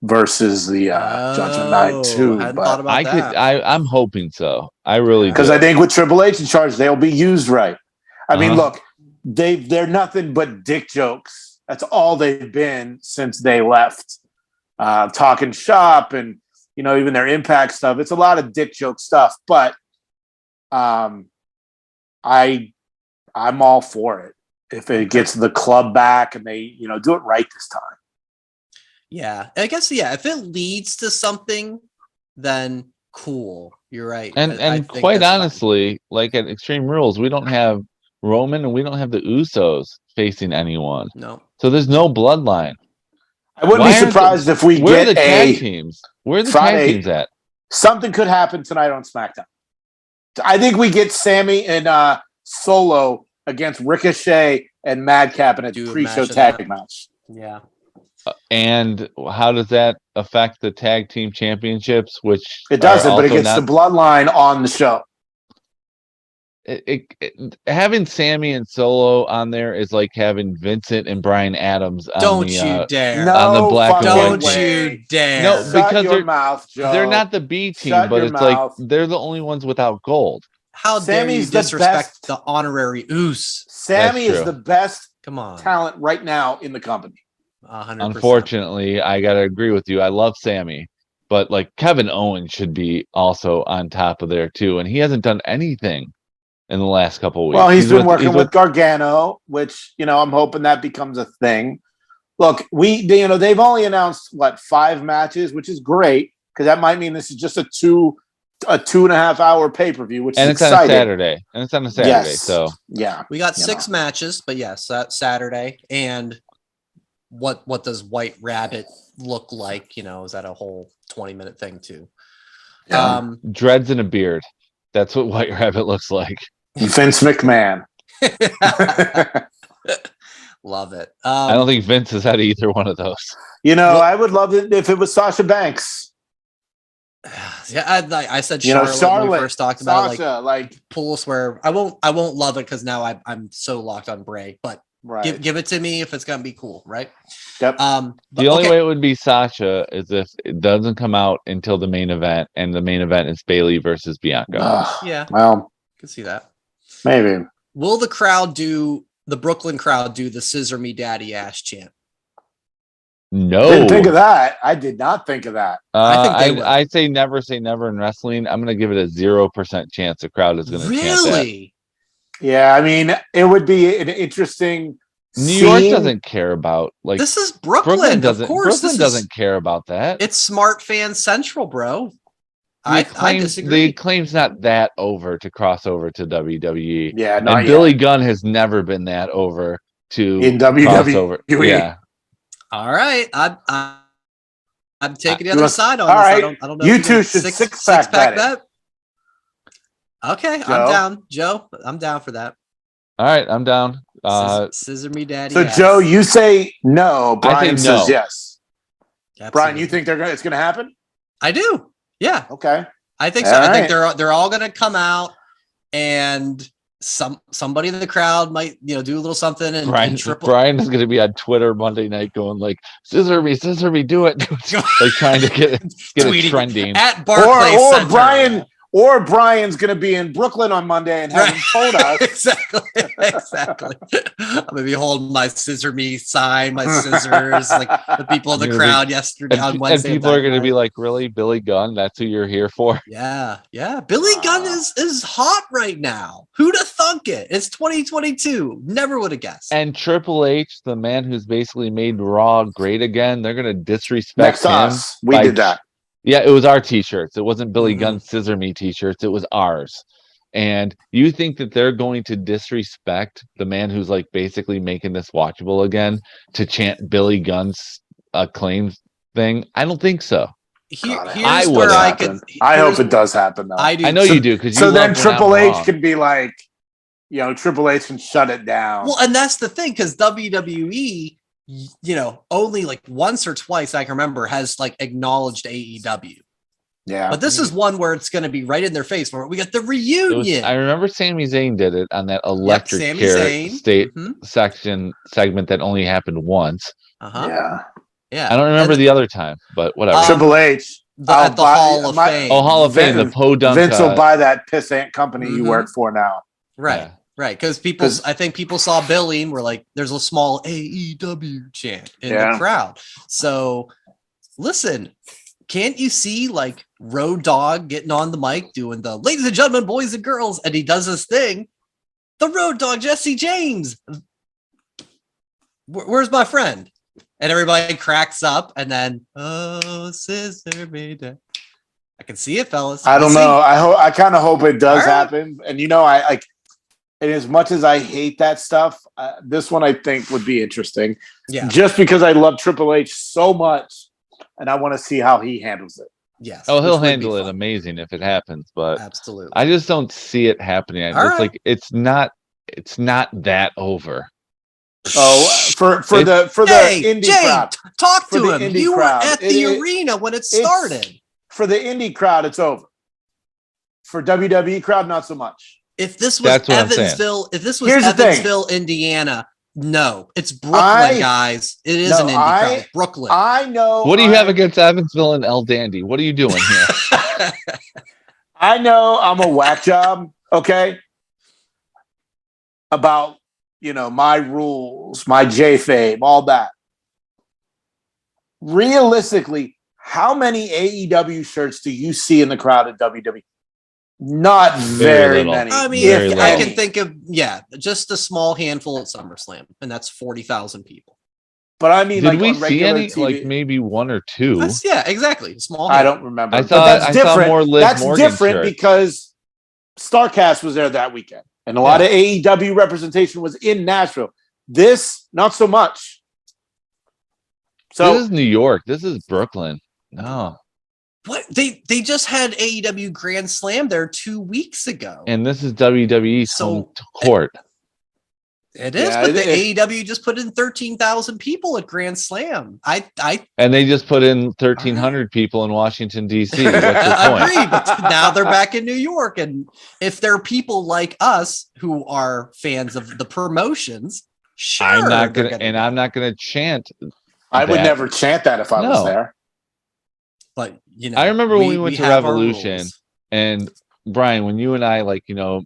versus the Judgment Night too. But I'm hoping so. I really because I think with Triple H in charge, they'll be used right. I mean, look, they're nothing but dick jokes. That's all they've been since they left, talking shop and even their Impact stuff. It's a lot of dick joke stuff, but I'm all for it if it gets the club back and they, do it right this time. Yeah, I guess, if it leads to something, then cool. You're right. And I think quite that's honestly, like at Extreme Rules, we don't have Roman and we don't have the Usos facing anyone. No. So there's no bloodline. I wouldn't be surprised if we where get are the tag teams? Where are the Friday, tag teams at? Something could happen tonight on SmackDown. I think we get Sammy and Solo against Ricochet and Madcap in a pre-show tag match. Yeah. And how does that affect the tag team championships? Which it doesn't, but it gets the bloodline on the show. Having Sammy and Solo on there is like having Vincent and Brian Adams on Don't you dare. on the black and white. Don't you dare. No, because your mouth, Joe. They're not the B team, Shut but it's mouth. like they're the only ones without gold. How Sammy's dare you disrespect the the honorary Oos? Sammy is the best talent right now in the company. 100%. Unfortunately, I gotta agree with you. I love Sammy, but like Kevin Owens should be also on top of there too, and he hasn't done anything in the last couple of weeks. Well, he's been working with Gargano, which I'm hoping that becomes a thing. Look, they've only announced 5 matches, which is great because that might mean this is just a 2.5 hour pay-per-view, which is exciting. On a Saturday. And it's on a Saturday. Yes. So yeah. We got 6 matches, but yes, that's Saturday. And what does White Rabbit look like? Is that a whole 20-minute thing too? Yeah. Dreads and a beard. That's what White Rabbit looks like. Vince McMahon. Love it. I don't think Vince has had either one of those. I would love it if it was Sasha Banks. Yeah, I said Charlotte when we first talked about Sasha, pull us where I won't love it because now I'm so locked on Bray, but give it to me if it's gonna be cool, right? Yep. The only way it would be Sasha is if it doesn't come out until the main event, and the main event is Bayley versus Bianca. Yeah. Well, I can see that. Maybe. Will the Brooklyn crowd do the "Scissor Me Daddy" ass chant? No. Didn't think of that. I did not think of that. I say never in wrestling. I'm going to give it a 0% chance the crowd is going to chant that. Yeah, I mean, it would be an interesting. New York doesn't care about this is Brooklyn. Doesn't, of course, Brooklyn doesn't care about that. It's Smart Fan Central, bro. I disagree. The claim's not that over to cross over to WWE. Yeah, and Billy Gunn has never been that over to in WWE. Over. Yeah. All right, I'm taking the other side on all this. Right. I don't know. You two should six-pack bet. Okay, Joe? I'm down, Joe. I'm down for that. All right, I'm down. Scissor me, daddy. So, ass. Joe, you say no. Brian says no. yes. Absolutely. Brian, you think it's going to happen? I do. Yeah. Okay. I think so. I think they're all going to come out, and somebody in the crowd might do a little something. And Brian is going to be on Twitter Monday night going like, "Scissor me, do it," like trying to get it trending at Barclays Center. Or Brian's going to be in Brooklyn on Monday and haven't told us. Exactly. I'm going to be holding my "Scissor Me" sign, my scissors, like the people in the crowd yesterday on Wednesday. And people are going to be like, "Really, Billy Gunn? That's who you're here for?" Yeah. Billy Gunn is hot right now. Who'd have thunk it? It's 2022. Never would have guessed. And Triple H, the man who's basically made Raw great again, they're going to disrespect him. Us. We did that. Yeah, it was our t-shirts. It wasn't Billy Gunn's Scissor Me t-shirts. It was ours. And you think that they're going to disrespect the man who's like basically making this watchable again to chant Billy Gunn's claims thing? I don't think so. I hope it does happen though. I do. I know you do because then Triple H can be like, Triple H can shut it down. Well, and that's the thing because WWE. Only like once or twice I can remember has like acknowledged AEW. Yeah. But this is one where it's going to be right in their face where we got the reunion. I remember Sami Zayn did it on that electric chair segment that only happened once. Yeah. I don't remember the other time, but whatever. Triple H. At the Hall of Fame. Oh, Hall of Fame, the podunk. Vince will buy that pissant company you work for now. Right. Yeah. Right, because I think people saw Billy and were like, "There's a small AEW chant in the crowd." So, listen, can't you see like Road Dogg getting on the mic doing the ladies and gentlemen, boys and girls, and he does this thing. The Road Dogg, Jesse James. Where's my friend? And everybody cracks up, and then sister made. I can see it, fellas. I don't know. I kind of hope it does happen. And I like. And as much as I hate that stuff, this one I think would be interesting. Yeah. Just because I love Triple H so much, and I want to see how he handles it. Yes. Oh, he'll handle it amazing if it happens, but absolutely, I just don't see it happening. Like it's not that over. Oh, for the indie crowd, talk to him. You were at the arena when it started. For the indie crowd, it's over. For WWE crowd, not so much. If this was Evansville, Indiana, no, it's Brooklyn, guys. It is an indie crowd. Brooklyn. I know. What do you have against Evansville and El Dandy? What are you doing here? I know I'm a whack job. Okay. About my rules, my JFAB, all that. Realistically, how many AEW shirts do you see in the crowd at WWE? Not very many. I mean, I can think of just a small handful at SummerSlam, and that's 40,000 people. But I mean, did we see any? TV? Like maybe one or two. Exactly. Small. I don't remember. I saw more Liv That's Morgan different shirts. Because StarCast was there that weekend, and a lot of AEW representation was in Nashville. This, not so much. So this is New York. This is Brooklyn. No. What they just had AEW Grand Slam there 2 weeks ago, and this is WWE's home court. It is, but the AEW just put in 13,000 people at Grand Slam. And they just put in 1,300 people in Washington D.C. What's your point? I agree, but now they're back in New York, and if there are people like us who are fans of the promotions, sure, I'm not gonna chant. I would never chant that if I was there. But I remember when we went to Revolution, and Brian, when you and I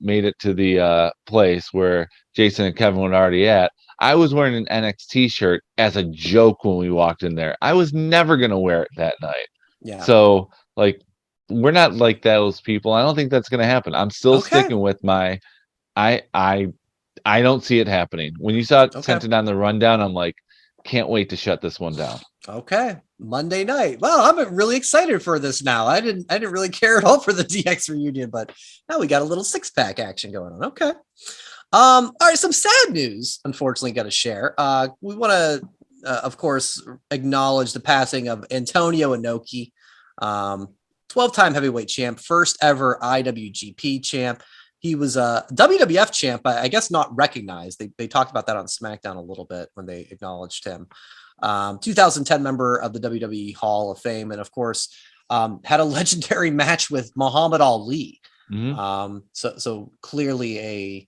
made it to the place where Jason and Kevin were already at, I was wearing an NXT shirt as a joke when we walked in there. I was never gonna wear it that night. Yeah. So we're not like those people. I don't think that's gonna happen. I'm still sticking with my. I don't see it happening. When you saw it sent it on the rundown, I'm like, can't wait to shut this one down. Okay, Monday night. Well, I'm really excited for this now. I didn't really care at all for the DX reunion, but now we got a little 6-pack action going on. Okay. All right, some sad news, unfortunately, got to share. We want to, of course, acknowledge the passing of Antonio Inoki, 12-time heavyweight champ, first ever IWGP champ. He was a WWF champ, but I guess not recognized. They talked about that on SmackDown a little bit when they acknowledged him. 2010 member of the WWE Hall of Fame, and of course, had a legendary match with Muhammad Ali. Mm-hmm. So clearly a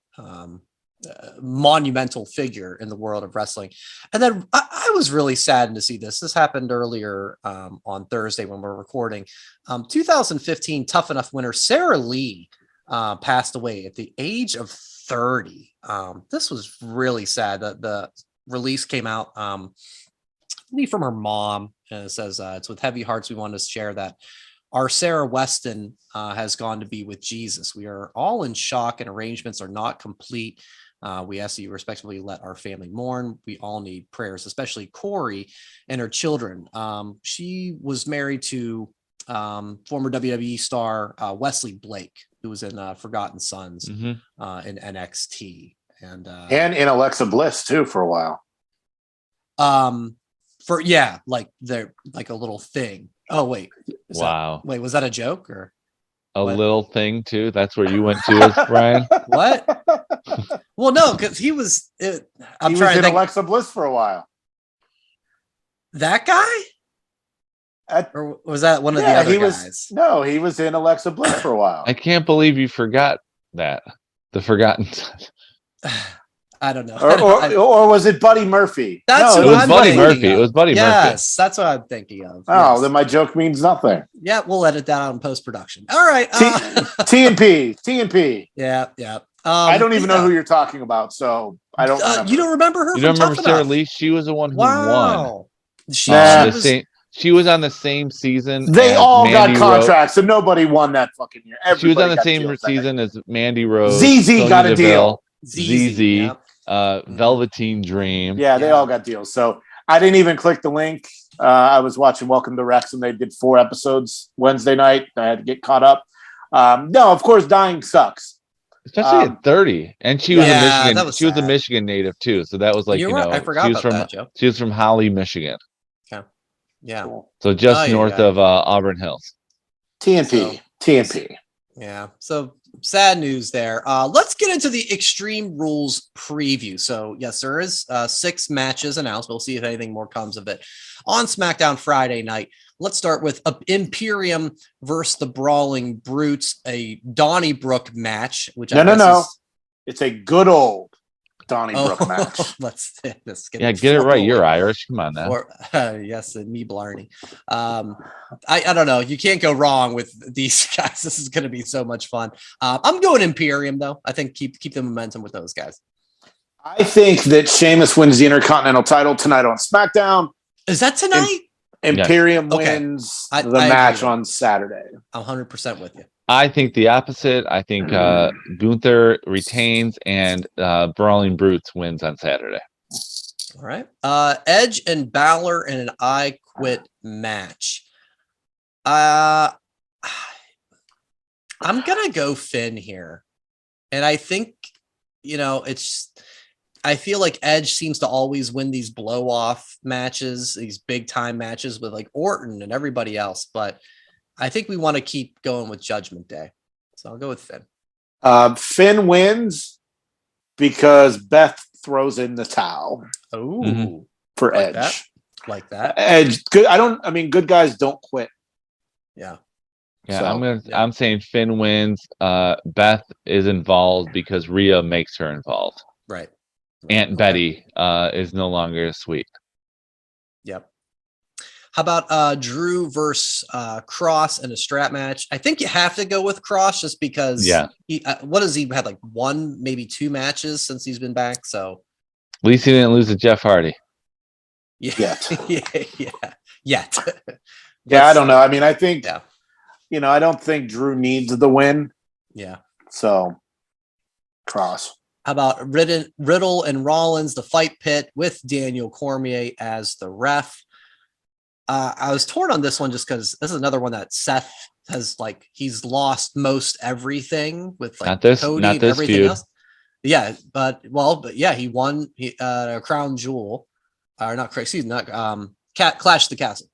monumental figure in the world of wrestling. And then I was really saddened to see this. This happened earlier on Thursday when we're recording. 2015 Tough Enough winner Sarah Lee passed away at the age of 30. This was really sad. The release came out from her mom, and it says it's with heavy hearts we want to share that our Sarah Weston has gone to be with Jesus. We are all in shock and arrangements are not complete. We ask that you respectfully let our family mourn. We all need prayers, especially Corey and her children. She was married to former WWE star Wesley Blake, who was in Forgotten Sons in NXT. And in Alexa Bliss too for a while. They're like a little thing. Oh wait, wow. Was that a joke or a little thing too? That's where you went to, Brian. What? Well, no, because he was. He was in Alexa Bliss for a while. That guy, or was that one of the other guys? No, he was in Alexa Bliss for a while. I can't believe you forgot that. The Forgotten Sons. I don't know. Or was it Buddy Murphy? It was Buddy Murphy. It was Buddy Murphy. Yes, that's what I'm thinking of. Oh, then my joke means nothing. Yeah, we'll edit that out in post-production. All right. TNP. Yeah. I don't even know who you're talking about, so I don't remember. You don't remember her? You don't remember Sarah Lee? She was the one who won. She She was on the same season. They as all Mandy got contracts, so nobody won that fucking year. She was on the got same deals that season year. as Mandy Rose. ZZ Sonya got a Deville, deal. ZZ, yep. Velveteen Dream. Yeah, they all got deals. So I didn't even click the link. I was watching Welcome to Wrexham. They did 4 episodes Wednesday night. I had to get caught up. No, of course, dying sucks. Especially at 30. And she was a Michigan. that was She was a sad. Michigan native too. So that was like, You're right. I forgot she was about from that, Joe. she was from Holly, Michigan. Okay. Yeah. Cool. So just north of Auburn Hills. TNP. Yeah. So sad news there. Let's get into the Extreme Rules preview. So yes, there is 6 matches announced. We'll see if anything more comes of it on SmackDown Friday night. Let's start with Imperium versus the Brawling Brutes, a Donnybrook match. Which no. It's a good old Donnybrook match. Let's get get it right. You're Irish. Come on now. Yes, and me Blarney. I don't know. You can't go wrong with these guys. This is going to be so much fun. I'm going Imperium though. I think keep the momentum with those guys. I think that Sheamus wins the Intercontinental title tonight on SmackDown. Is that tonight? Imperium wins the match on Saturday. I'm 100% with you. I think the opposite. I think Gunther retains and Brawling Brutes wins on Saturday. All right. Edge and Balor in an I Quit match. I'm going to go Finn here. And I think, I feel like Edge seems to always win these blow off matches, these big time matches with like Orton and everybody else. But I think we want to keep going with Judgment Day. So I'll go with Finn. Finn wins because Beth throws in the towel. Oh, for like Edge. Like that. Edge. Good. Good guys don't quit. Yeah. Yeah, So, I'm saying Finn wins. Beth is involved because Rhea makes her involved. Right. Aunt Betty is no longer sweet. Yep. How about Drew versus Cross in a strap match? I think you have to go with Cross just because. Yeah. He had like 1, maybe 2 matches since he's been back. So at least he didn't lose to Jeff Hardy. Yeah. Yet. I don't know. I think. Yeah. I don't think Drew needs the win. Yeah. So Cross. How about Riddle and Rollins, the fight pit with Daniel Cormier as the ref? I was torn on this one just because this is another one that Seth has he's lost most everything with Cody and everything feud. Else. Yeah, but he won a crown jewel, or not? Excuse me, not Clash of the Castle.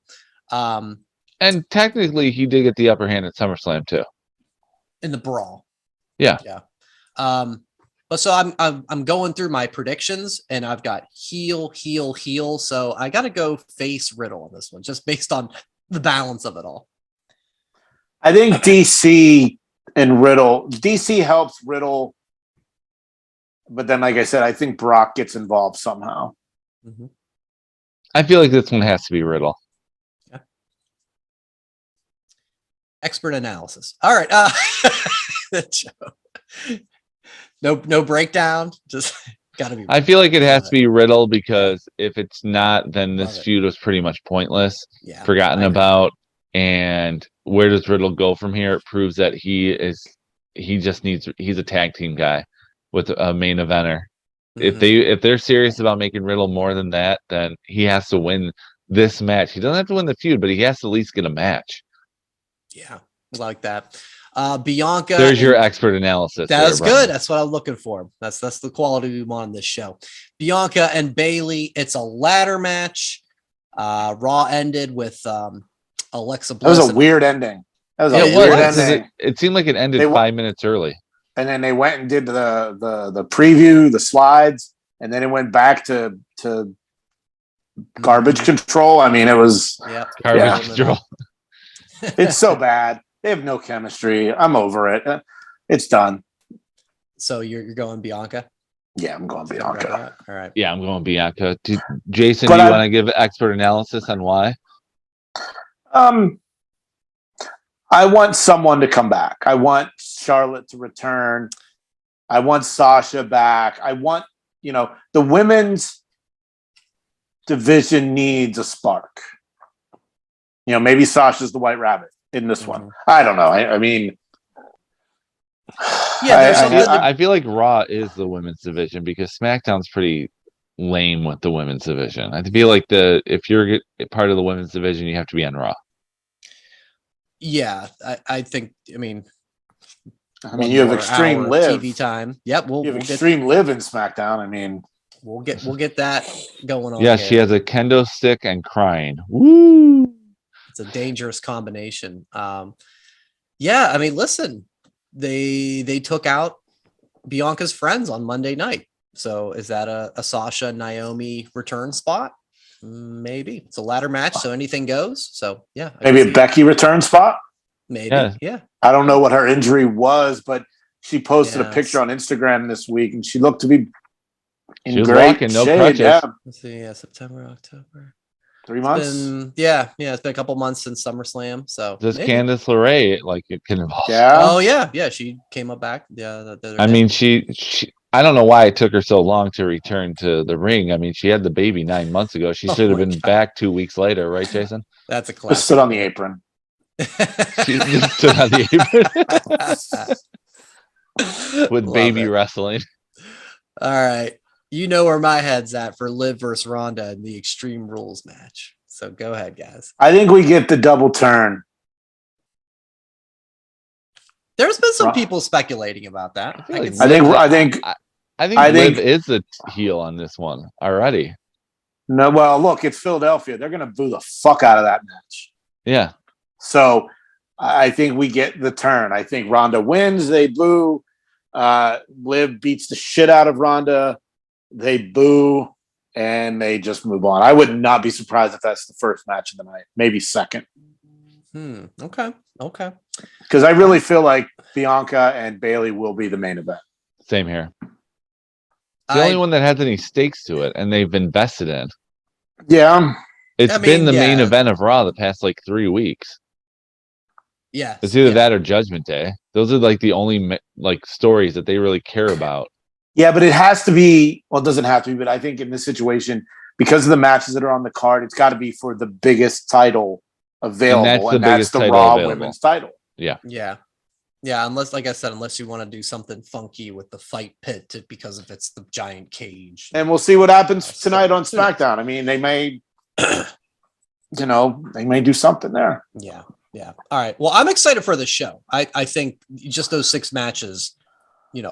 And technically, he did get the upper hand at SummerSlam too. In the brawl. Yeah. But so I'm going through my predictions and I've got heel. So I got to go face Riddle on this one, just based on the balance of it all. I think DC and Riddle. DC helps Riddle, but then, like I said, I think Brock gets involved somehow. Mm-hmm. I feel like this one has to be Riddle. Yeah. Expert analysis. All right. No breakdown. Just got to be. I feel like it has to be Riddle because if it's not, then this feud was pretty much pointless, forgotten about. And where does Riddle go from here? It proves that he's a tag team guy with a main eventer. Mm-hmm. If they're serious about making Riddle more than that, then he has to win this match. He doesn't have to win the feud, but he has to at least get a match. Yeah, like that. Bianca. There's your expert analysis. That's good. That's what I'm looking for. That's the quality we want on this show. Bianca and Bayley. It's a ladder match. Raw ended with Alexa Bliss. That was a weird ending. Ending. It seemed like it ended 5 minutes early. And then they went and did the preview, the slides, and then it went back to garbage control. It was garbage control. It's so bad. They have no chemistry. I'm over it. It's done. So you're going Bianca? Yeah, I'm going Bianca. All right. Yeah, I'm going Bianca. Jason, do you want to give expert analysis on why? I want someone to come back. I want Charlotte to return. I want Sasha back. I want, the women's division needs a spark. maybe Sasha's the White Rabbit in this one. I don't know. I mean, I feel like Raw is the women's division because SmackDown's pretty lame with the women's division. I feel like if you're part of the women's division, you have to be on Raw. Yeah, I think. I mean, you have Extreme Live TV time. Yep, we'll get Extreme Live in SmackDown. I mean, we'll get that going on. Yeah, she has a kendo stick and crying. Woo! It's a dangerous combination. Yeah, I mean, listen, they took out Bianca's friends on Monday night. So is that a Sasha Naomi return spot? Maybe it's a ladder match, so anything goes. So yeah, maybe a Becky return spot. Maybe, yeah. I don't know what her injury was, but she posted a picture on Instagram this week, and she looked to be in great shape. No crutches. Yeah. Let's see, September, October. 3 months. It's been a couple months since SummerSlam. So does Candice LeRae it can involve? Yeah. Oh yeah, she came up back. Yeah, I mean, she I don't know why it took her so long to return to the ring. I mean, she had the baby 9 months ago. She should have been back 2 weeks later, right, Jason? That's a classic. Just stood on the apron. She just stood on the apron with baby wrestling. All right. You know where my head's at for Liv versus Ronda in the Extreme Rules match. So go ahead, guys. I think we get the double turn. There's been some people speculating about that. I think Liv is the heel on this one already. No, well, look, it's Philadelphia. They're going to boo the fuck out of that match. Yeah. So I think we get the turn. I think Ronda wins. They boo. Liv beats the shit out of Ronda. They boo, and they just move on. I would not be surprised if that's the first match of the night, maybe second. Okay. Because I really feel like Bianca and Bayley will be the main event. Same here. The only one that has any stakes to it, and they've invested in. Yeah. It's been the main event of Raw the past 3 weeks. Yeah. It's either that or Judgment Day. Those are the only stories that they really care about. Yeah, but it has to be, well, it doesn't have to be, but I think in this situation, because of the matches that are on the card, it's got to be for the biggest title available, and that's the Raw Women's title. Yeah. Unless, like I said, unless you want to do something funky with the fight pit because if it's the giant cage. And we'll see what happens tonight on SmackDown. I mean, they may, they may do something there. Yeah. All right. Well, I'm excited for the show. I think just those 6 matches,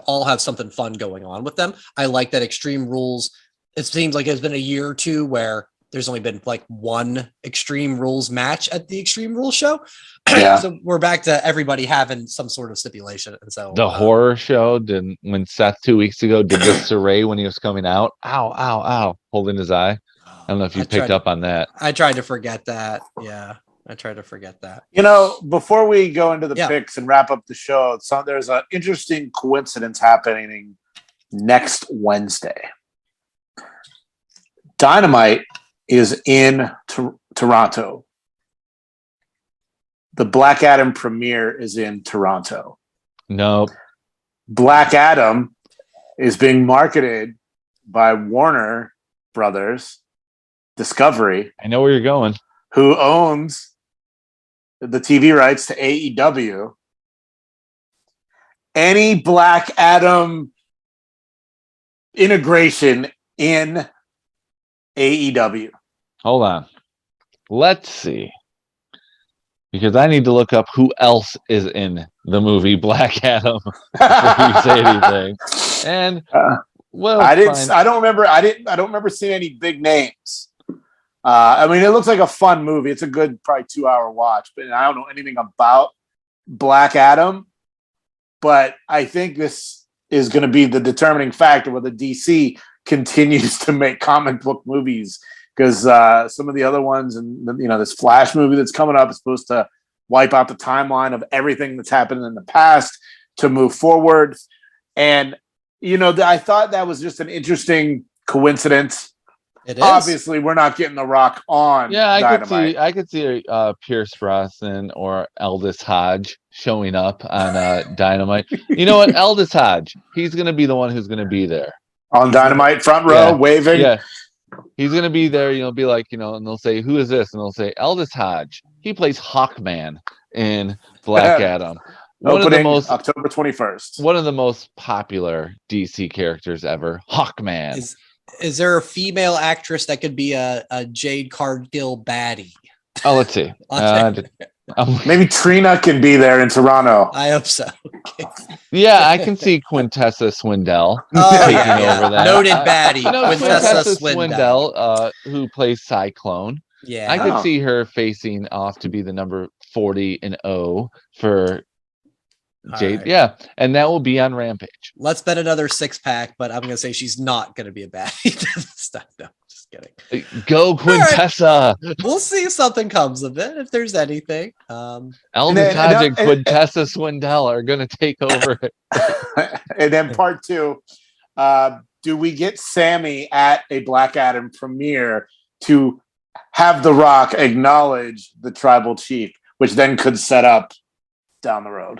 all have something fun going on with them. I like that Extreme Rules. It seems like it's been a year or two where there's only been one Extreme Rules match at the Extreme Rules show. Yeah. So we're back to everybody having some sort of stipulation. And so the horror show when Seth 2 weeks ago did this to Ray when he was coming out. Ow, holding his eye. I don't know if you picked up on that. I tried to forget that. Yeah. I tried to forget that. Before we go into the picks and wrap up the show, there's an interesting coincidence happening next Wednesday. Dynamite is in Toronto. The Black Adam premiere is in Toronto. No. Black Adam is being marketed by Warner Brothers Discovery. I know where you're going. Who owns the TV rights to AEW. Any Black Adam integration in AEW. Hold on. Let's see. Because I need to look up who else is in the movie Black Adam before you say anything. And I don't remember seeing any big names. It looks like a fun movie. It's a good, probably 2-hour watch, but I don't know anything about Black Adam. But I think this is going to be the determining factor whether DC continues to make comic book movies, because some of the other ones, and this Flash movie that's coming up is supposed to wipe out the timeline of everything that's happened in the past to move forward. And I thought that was just an interesting coincidence. It is. Obviously, we're not getting The Rock on. Yeah, Dynamite. I could see Pierce Brosnan or Aldous Hodge showing up on Dynamite. You know what, Aldous Hodge, he's going to be the one who's going to be there on Dynamite, front row, waving. Yeah, He's going to be there, be like, and they'll say, who is this? And they'll say, Aldous Hodge. He plays Hawkman in Black Adam. Opening October 21st. One of the most popular DC characters ever, Hawkman. Is there a female actress that could be a Jade Cargill baddie? Oh, let's see. Maybe Trina can be there in Toronto. I hope so. Okay. Yeah, I can see Quintessa Swindell taking over that. Noted baddie. Quintessa Swindell, who plays Cyclone. Yeah, I could see her facing off to be the number 40-0 for Jade. Right. Yeah, and that will be on Rampage. Let's bet another 6-pack, but I'm going to say she's not going to be a baddie. No, just kidding. Go Quintessa. Right. We'll see if something comes of it, if there's anything. Aldous Hodge and Quintessa Swindell are going to take over. And then part 2, do we get Sammy at a Black Adam premiere to have The Rock acknowledge the tribal chief, which then could set up down the road?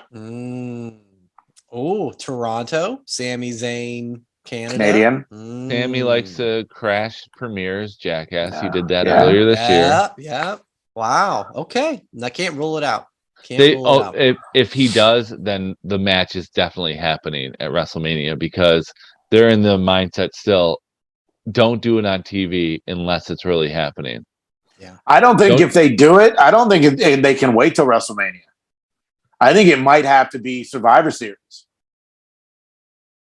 Oh, Toronto, Sami Zayn, Canada. Canadian. Sammy likes to crash premieres, jackass. He did that earlier this year. Yeah. Wow. Okay. I can't rule it out. If he does, then the match is definitely happening at WrestleMania because they're in the mindset still, don't do it on TV unless it's really happening. Yeah. I don't think if they do it, I don't think they can wait till WrestleMania. I think it might have to be Survivor Series.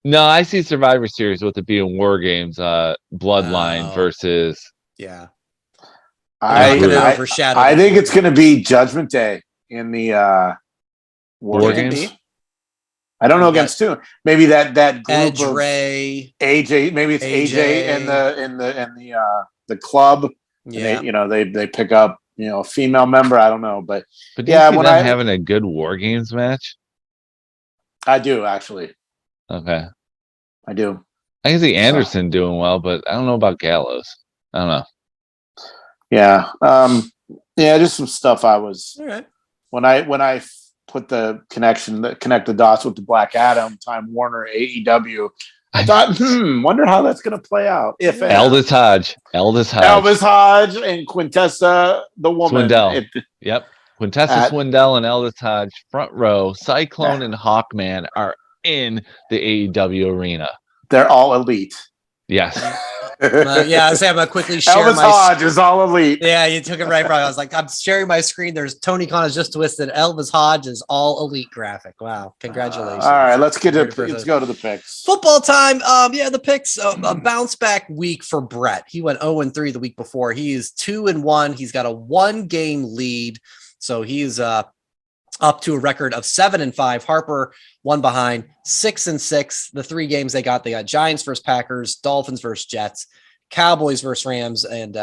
No, I see Survivor Series with it being War Games, Bloodline versus. Yeah. I think it's going to be Judgment Day in the War Games. I don't know against two. Maybe that group Edge, of Ray, AJ. Maybe it's AJ and the club. Yeah. And they pick up a female member. I don't know, but do you see them having a good War Games match? I do actually. Okay. I do. I can see Anderson doing well, but I don't know about Gallows. I don't know. Yeah. Just some stuff I was all right. When I put the connect the dots with the Black Adam, Time Warner, AEW, I thought, wonder how that's gonna play out. If Aldous Hodge and Quintessa the woman. Swindell. Yep. Quintessa Swindell and Aldous Hodge, front row. Cyclone and Hawkman are in the AEW arena. They're all elite. Yes. I was saying I'm quickly share Elvis Hodge is all elite. Yeah, you took it right from. I was like, I'm sharing my screen. There's Tony Khan is just twisted. Elvis Hodge is all elite graphic. Wow, congratulations! All right, let's go to the picks. Football time. The picks. A bounce back week for Brett. He went 0-3 the week before. He is 2-1. He's got a 1-game lead, so he's up to a record of 7-5. Harper one behind, 6-6. The 3 games they got Giants versus Packers, Dolphins versus Jets, Cowboys versus Rams, and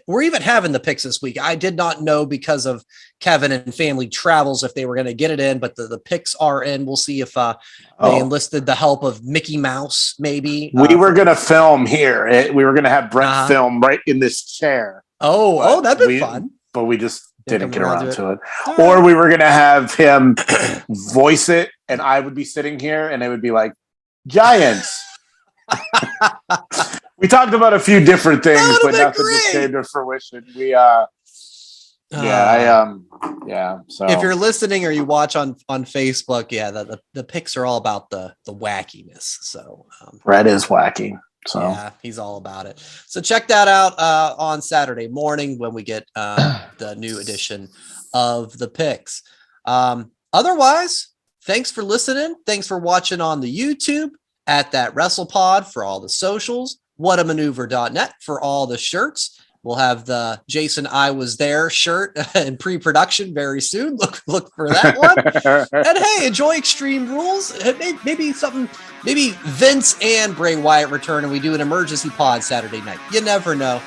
we're even having the picks this week. I did not know because of Kevin and family travels if they were going to get it in, but the picks are in. We'll see if they enlisted the help of Mickey Mouse, maybe. We were going to film here. We were going to have Brett film right in this chair. That'd be fun. But we just didn't get around to it. Or we were going to have him voice it, and I would be sitting here, and it would be like, Giants. We talked about a few different things, but nothing just came to fruition. So if you're listening or you watch on Facebook, the picks are all about the wackiness. So Brett is wacky. So yeah, he's all about it. So check that out on Saturday morning when we get the new edition of the picks. Otherwise, thanks for listening. Thanks for watching on the YouTube at That WrestlePod for all the socials. Whatamaneuver.net for all the shirts. We'll have the Jason I Was There shirt in pre-production very soon. Look for that one. And hey, enjoy Extreme Rules. Maybe Vince and Bray Wyatt return and we do an emergency pod Saturday night. You never know.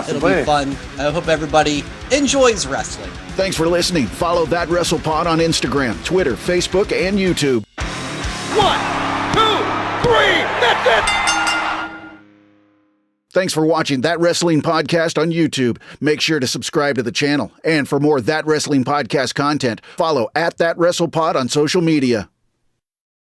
It'll be fun. I hope everybody enjoys wrestling. Thanks for listening. Follow That WrestlePod on Instagram, Twitter, Facebook, and YouTube. 1, 2, 3. That's it. Thanks for watching That Wrestling Podcast on YouTube. Make sure to subscribe to the channel. And for more That Wrestling Podcast content, follow at That WrestlePod on social media.